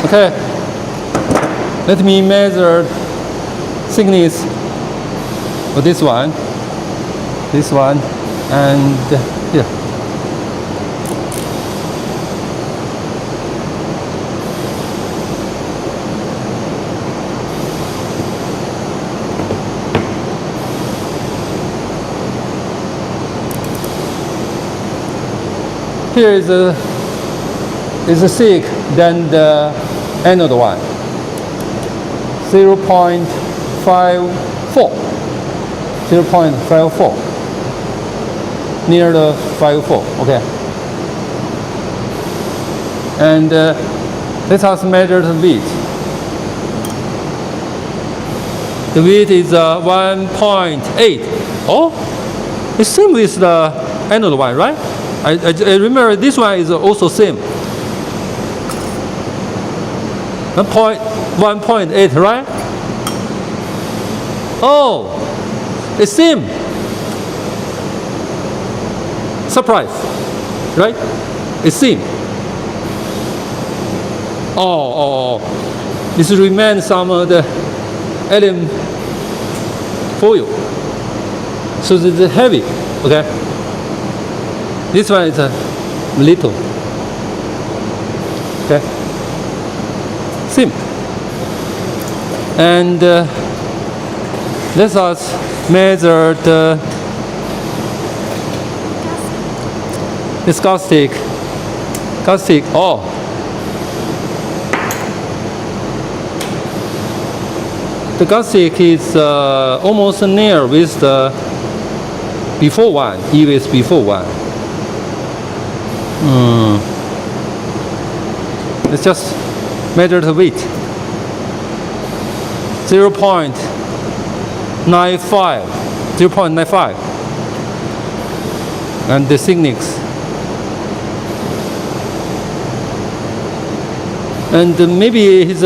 Okay, let me measure thickness for this one, and here. Here is a thick than the anode one. 0.54. Near the 54. Okay. And let us measure the width. The width is 1.8. Oh, it's same with the anode one, right? I remember this one is also same. 1.8, right? Oh, it's same. Surprise, right? It's same. Oh. This remains some of the alum foil. So it's heavy, okay? This one is a little. Okay. Same. And let us measure the caustic. Oh. The caustic is almost near with the before one, EV's before one. Let's just measure the weight. 0.95. and the cynics. And maybe he's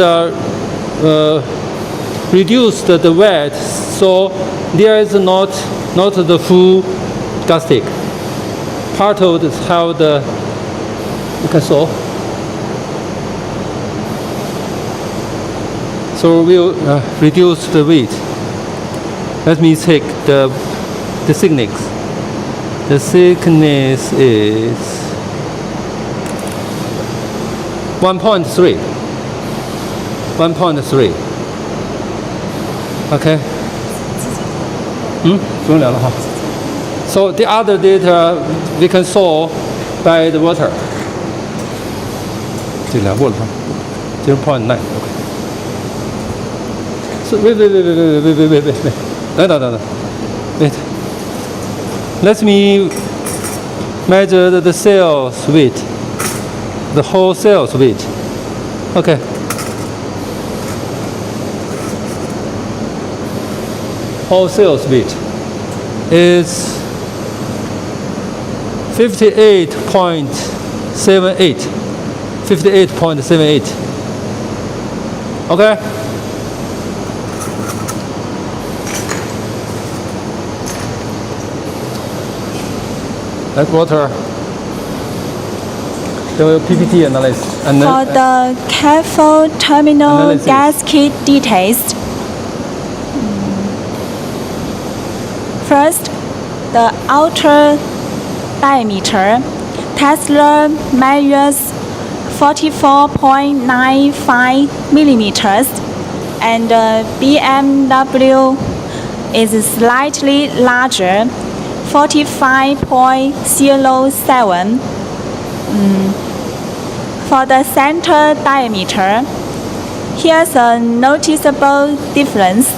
reduced the weight, so there is not the full gasket. Part of it have the, you can saw. So we'll reduce the weight. Let me take the thickness. The thickness is 1.3. 1.3. Okay. 不用聊了哈。So the other data we can solve by the water. 这聊过了哈。0.9. Okay. So wait. Wait. Let me measure the cell's weight. The whole cell's weight. Okay. Whole cell's weight is 58.78. 58.78. Okay. That's water. The PPT analysis. For the cathode terminal Analysis. gasket details, first, the outer diameter. Tesla measures 44.95 millimeters, and BMW is slightly larger, 45.07. For the center diameter, here's a noticeable difference.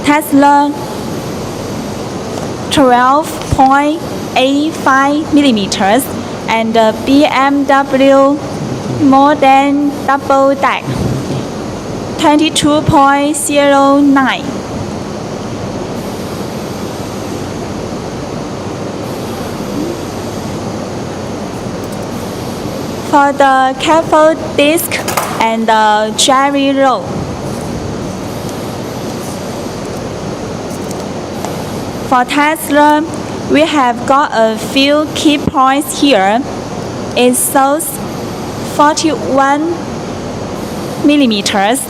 Tesla 12.85 millimeters and BMW more than double that, 22.09. For the cathode disc and the jerry roll. For Tesla, we have got a few key points here. It shows 41 millimeters.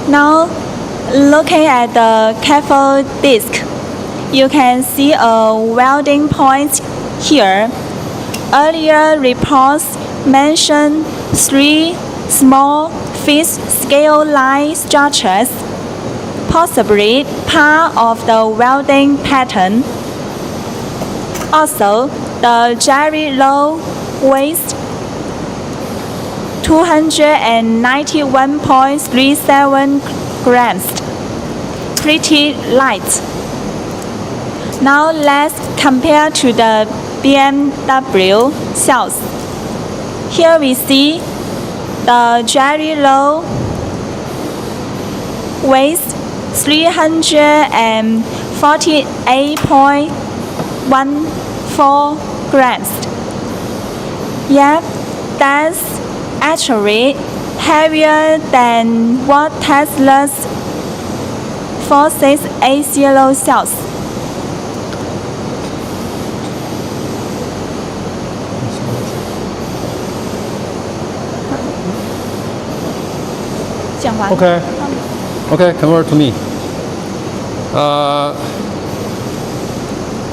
Now, looking at the cathode disc, you can see a welding point here. Earlier reports mentioned 3 small fixed scale line structures, possibly part of the welding pattern. Also, the jerry roll weighs 291.37 grams, pretty light. Now let's compare to the BMW cells. Here we see the jerry roll weighs 348.14 grams. Yeah, that's actually heavier than what Tesla's 4680 cells. Okay, convert to me.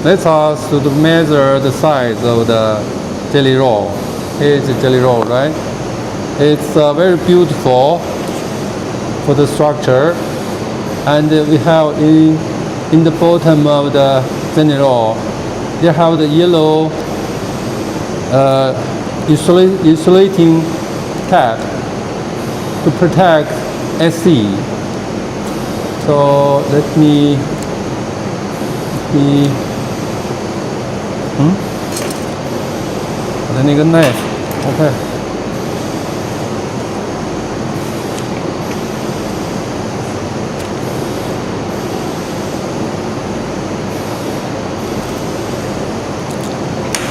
Let's us to measure the size of the jelly roll. Here's the jelly roll, right? It's very beautiful for the structure, and we have in the bottom of the jelly roll, they have the yellow insulating tag to protect SC. So let me then you can knife. Okay.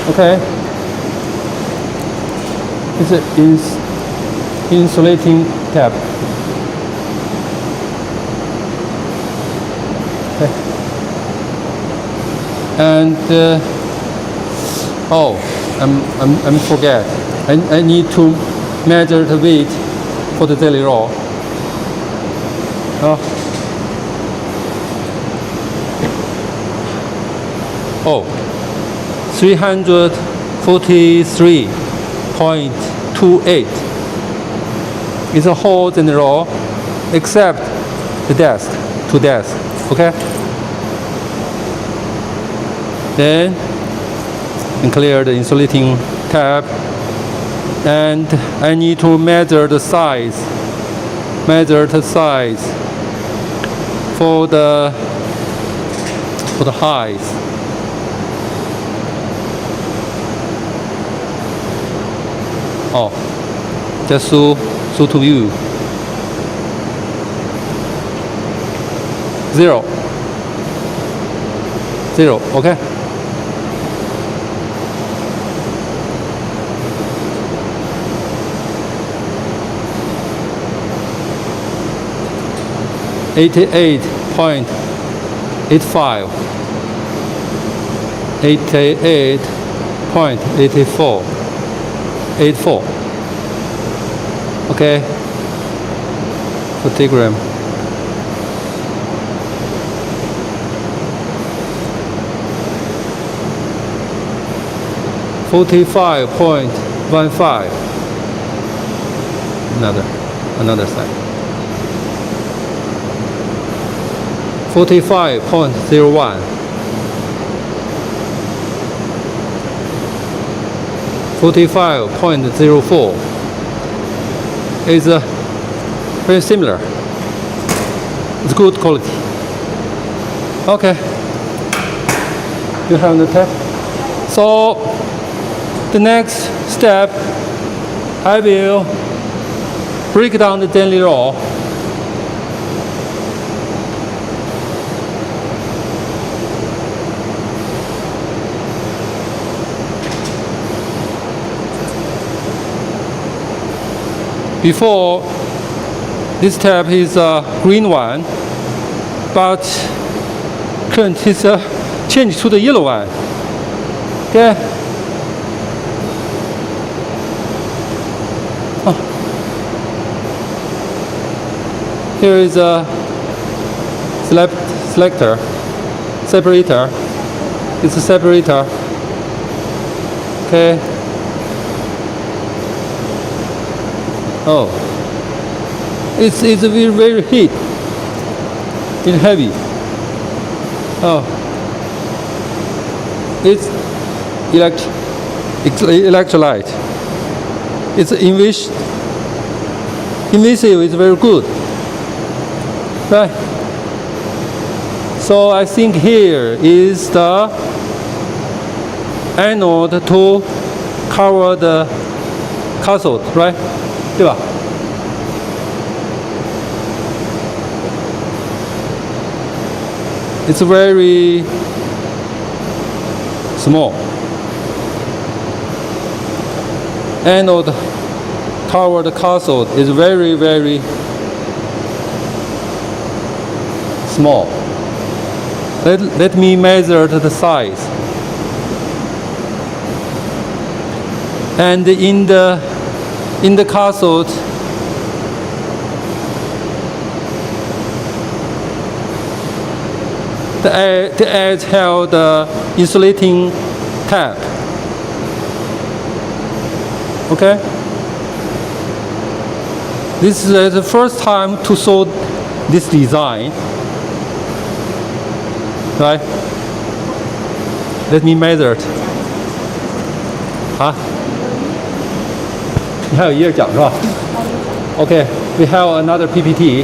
Okay. It's an insulating tab. Okay. And I'm forget. I need to measure the weight for the daily roll. Oh, 343.28 is a whole daily roll except the desk, 2 desks. Okay. Then clear the insulating tab, and I need to measure the size for the height. Oh, just show to you. 0. Okay. .85. 88.84. Okay. Photogram. .45.15. Another side. 45.01. 45.04. Is very similar. It's good quality. Okay. You have the tap. So the next step, I will break down the daily roll. Before, this tab is a green one, but current is changed to the yellow one. Okay. Here is a separator. It's a separator. Okay. Oh, it's very heat. It's heavy. Oh, it's electrolyte. It's invisible. It's very good. Right. So I think here is the anode to cover the cathode, right? 对吧 It's very small. Anode toward cathode is very, very small. Let me measure the size. And in the cathode, the edge held the insulating tab. Okay? This is the first time to show this design. Right? Let me measure it. 啊？你还有一页讲是吧 ？Okay, we have another PPT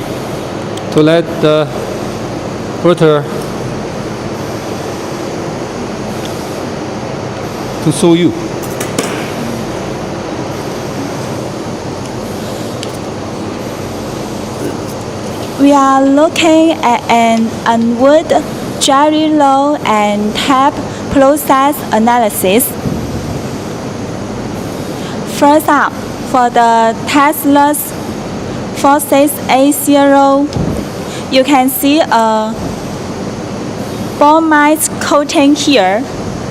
to let the router to show you. We are looking at an onward, jerry roll and tab process analysis. First up, for the Tesla's 46A0, you can see a bromide coating here,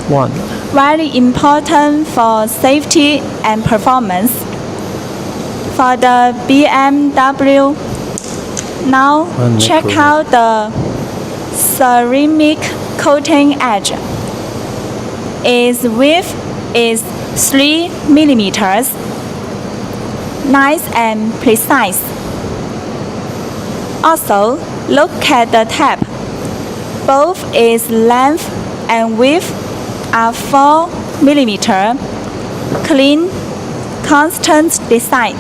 One. very important for safety and performance. For the BMW, now One check micro. out the ceramic coating edge. Its width is 3 millimeters. Nice and precise. Also, look at the tab. Both its length and width are 4 millimeter. Clean, constant design.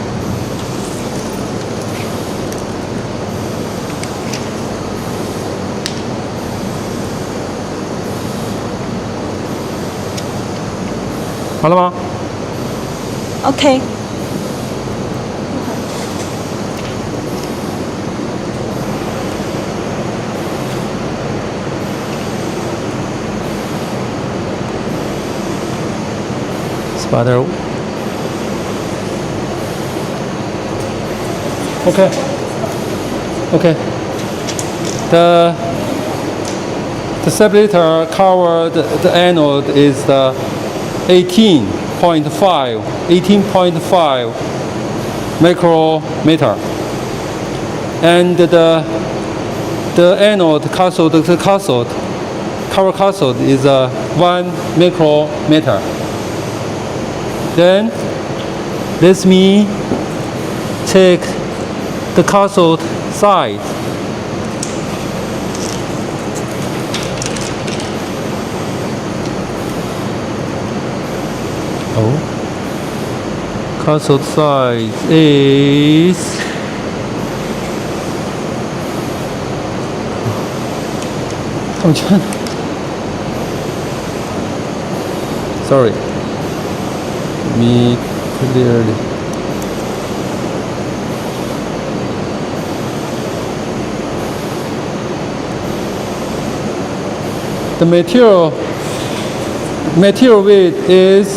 好了吗？ Okay. Spider. Okay. Okay. The separator covered the anode is the 18.5 micrometer, and the anode cathode, the cathode cover cathode is 1 micrometer. Then let me take the cathode side. Oh, cathode side is sorry. Me clearly. The material weight is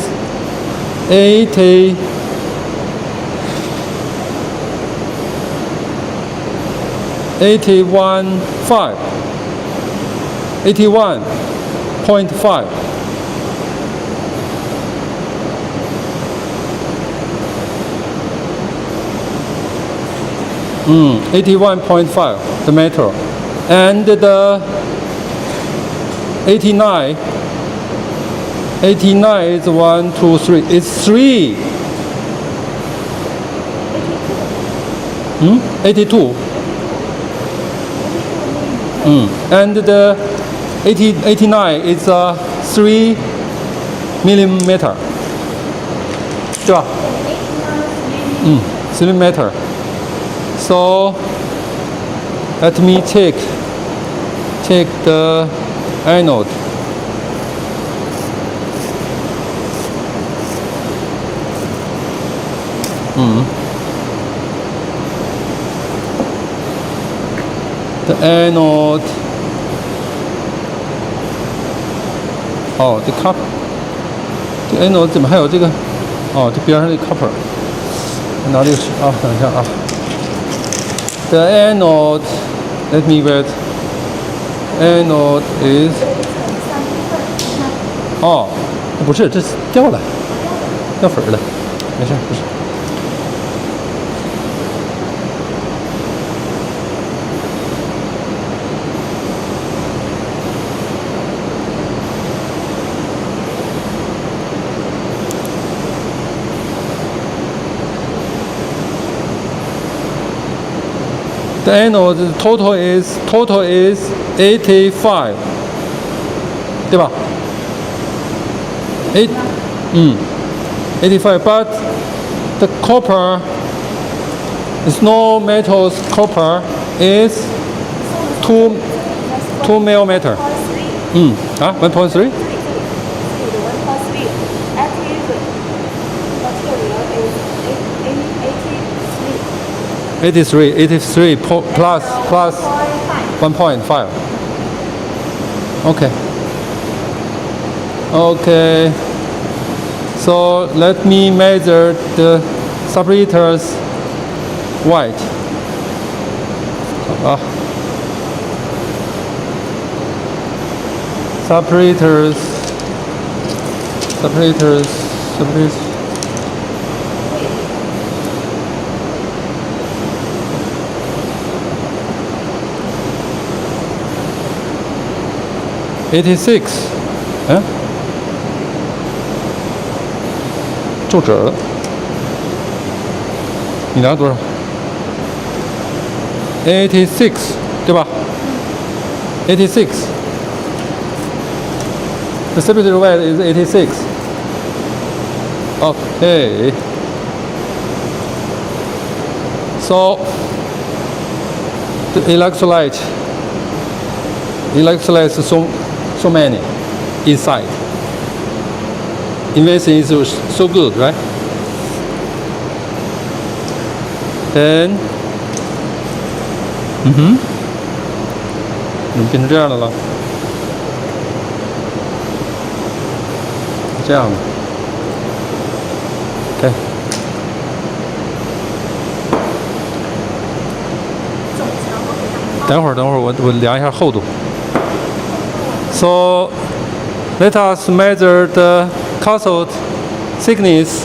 81.5 81.5 the metal, and the 89 is 1, 2, 3. It's 3. 82. And the 89 is 3 millimeter. 对吧？3 millimeter. So let me take the anode. The anode.哦，这 cup， 这 anode 怎么还有这个？哦，这边上这 copper， 拿这个啊，等一下啊。The anode, let me wait. Anode is 哦，不是，这是掉了，掉粉了，没事，不是。The anode total is 85， 对吧？85, but the copper is no metals. Copper is 2 millimeter. 1.3. 83 plus 1.5. Okay. So let me measure the separator's weight. Separators. 86，皱褶了。你量多少？86，对吧？86。The separator weight is 86. Okay. So the electrolytes so many inside. Investing is so good, right? Then, 怎么变成这样的了？这样的 ，OK。等会儿我量一下厚度。So let us measure the cathode thickness.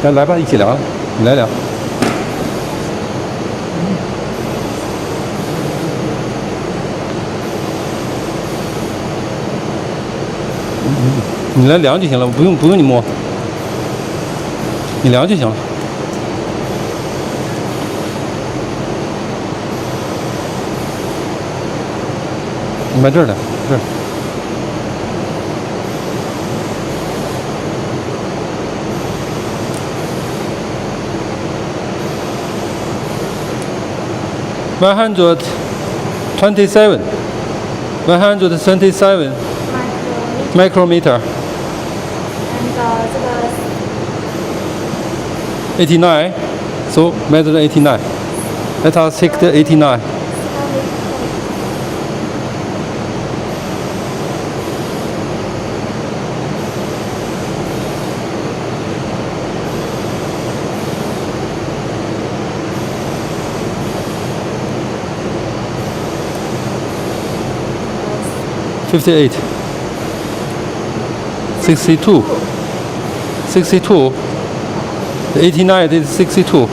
来吧，一起量，你来量。你来量就行了，不用你摸，你量就行了。你把这儿量，这儿。127 micrometer. 89, so measure 89. Let us take the 89. $58, 62, 62. The 89 is 62.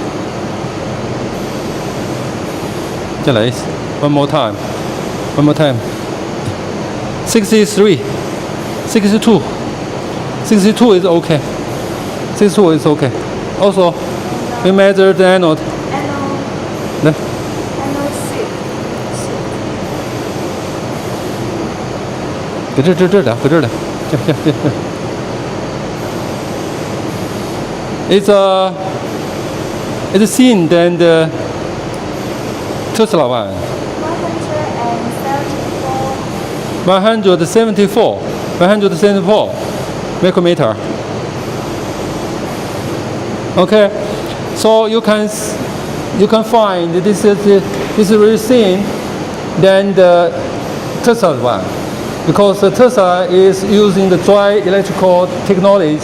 再来一次 one more time. 63, 62. 62 is okay. 62 is okay. Also, we measure the anode. 来。搁这量，搁这量，这。It's thin than the Tesla one. 174 micrometer. Okay, so you can find this is really thin than the Tesla one, because the Tesla is using the dry electrical technology,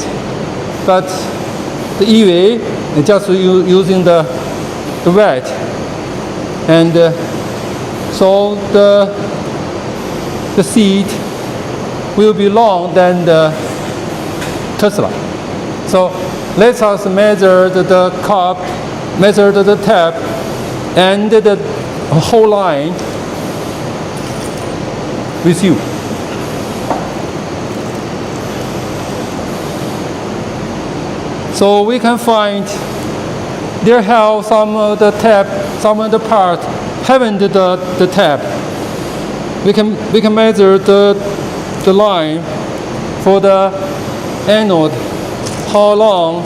but the EV is just using the wet, and so the seat will be long than the Tesla. So let us measure the cup, measure the tap, and the whole line with you. So we can find there have some of the tap, some of the part haven't the tap. We can measure the line for the anode, how long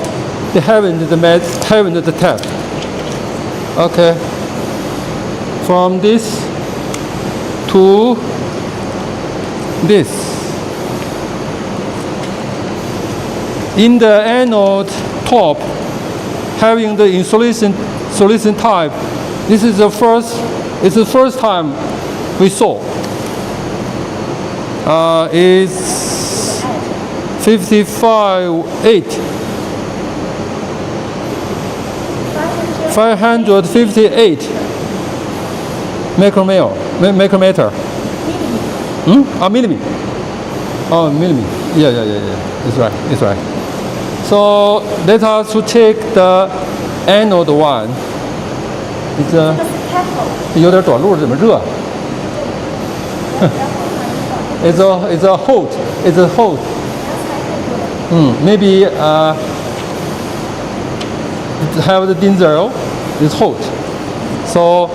they haven't the tap. Okay, from this to this. In the anode top, having the insulation type, this is the first time we saw. Is 558 micrometer. Millimeter. Oh, millimeter. Yeah. It's right. So let us to check the anode one. It's 有点短路，怎么热？It's a hot. It's a hot. Maybe have the diesel. It's hot. So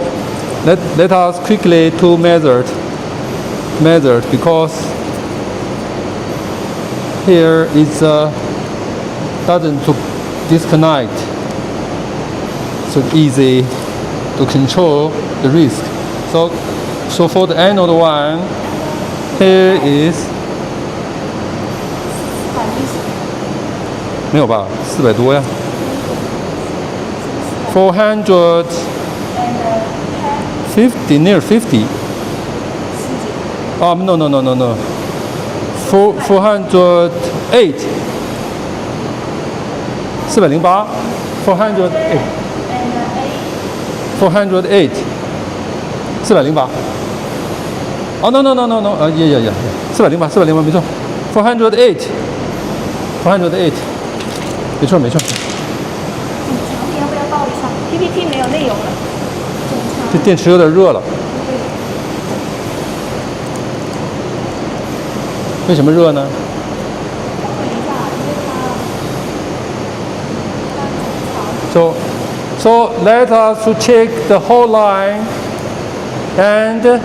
let us quickly to measure because here it's doesn't to disconnect. So easy to control the risk. So for the anode one, here is 没有吧？400多呀。450 near 50. No. 408. 408. 408. 408. Oh no. Yeah. 408没错。408. 没错。要不要报一下 ？PPT 没有内容了。这电池有点热了。为什么热呢？ So let us to check the whole line, and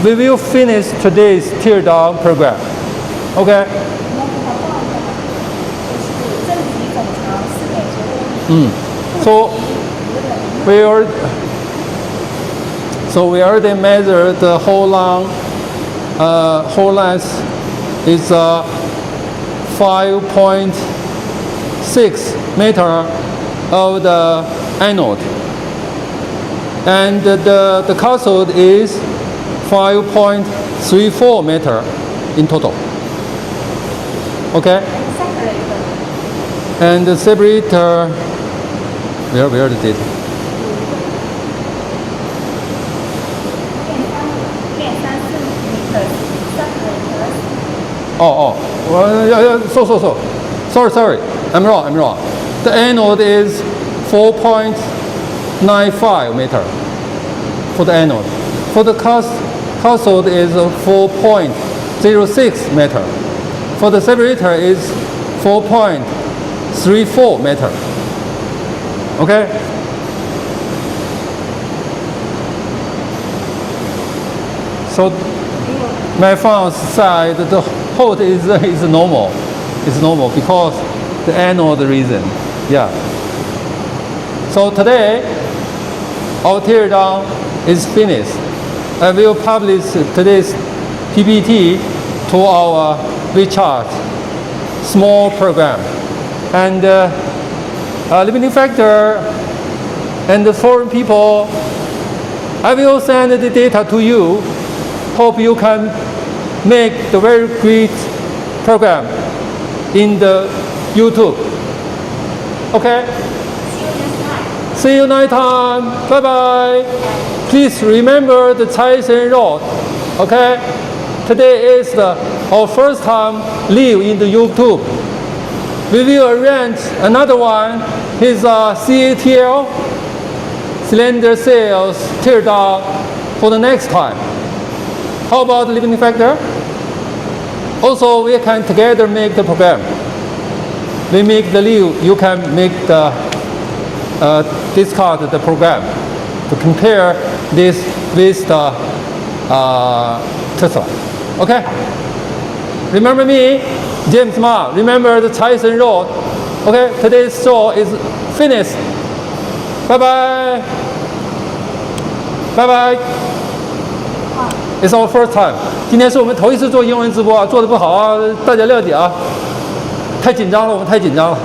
we will finish today's teardown program. Okay? So we already measured the whole length is 5.6 meter of the anode, and the cathode is 5.34 meter in total. Okay? And the separator, where the data? Sorry. I'm wrong. The anode is 4.95 meter for the anode. For the cathode is 4.06 meter. For the separator is 4.34 meter. Okay? So my phone side, the hot is normal. It's normal because the anode reason. Yeah. So today, our teardown is finished. I will publish today's PPT to our WeChat small program. And limiting factor and the foreign people, I will send the data to you. Hope you can make the very great program in the YouTube. Okay? See you next time. Bye-bye. Please remember the CaishenRoad. Okay? Today is our first time live in the YouTube. We will arrange another one. His CATL, cylinder sales, teardown for the next time. How about the limiting factor? Also, we can together make the program. We make the live, you can make the discard the program to compare this with the Tesla. Okay? Remember me, James Ma. Remember the CaishenRoad. Okay? Today's show is finished. Bye-bye. Bye-bye. It's our first time. 今天是我们头一次做英文直播啊，做得不好啊，大家谅解啊。太紧张了，我们太紧张了。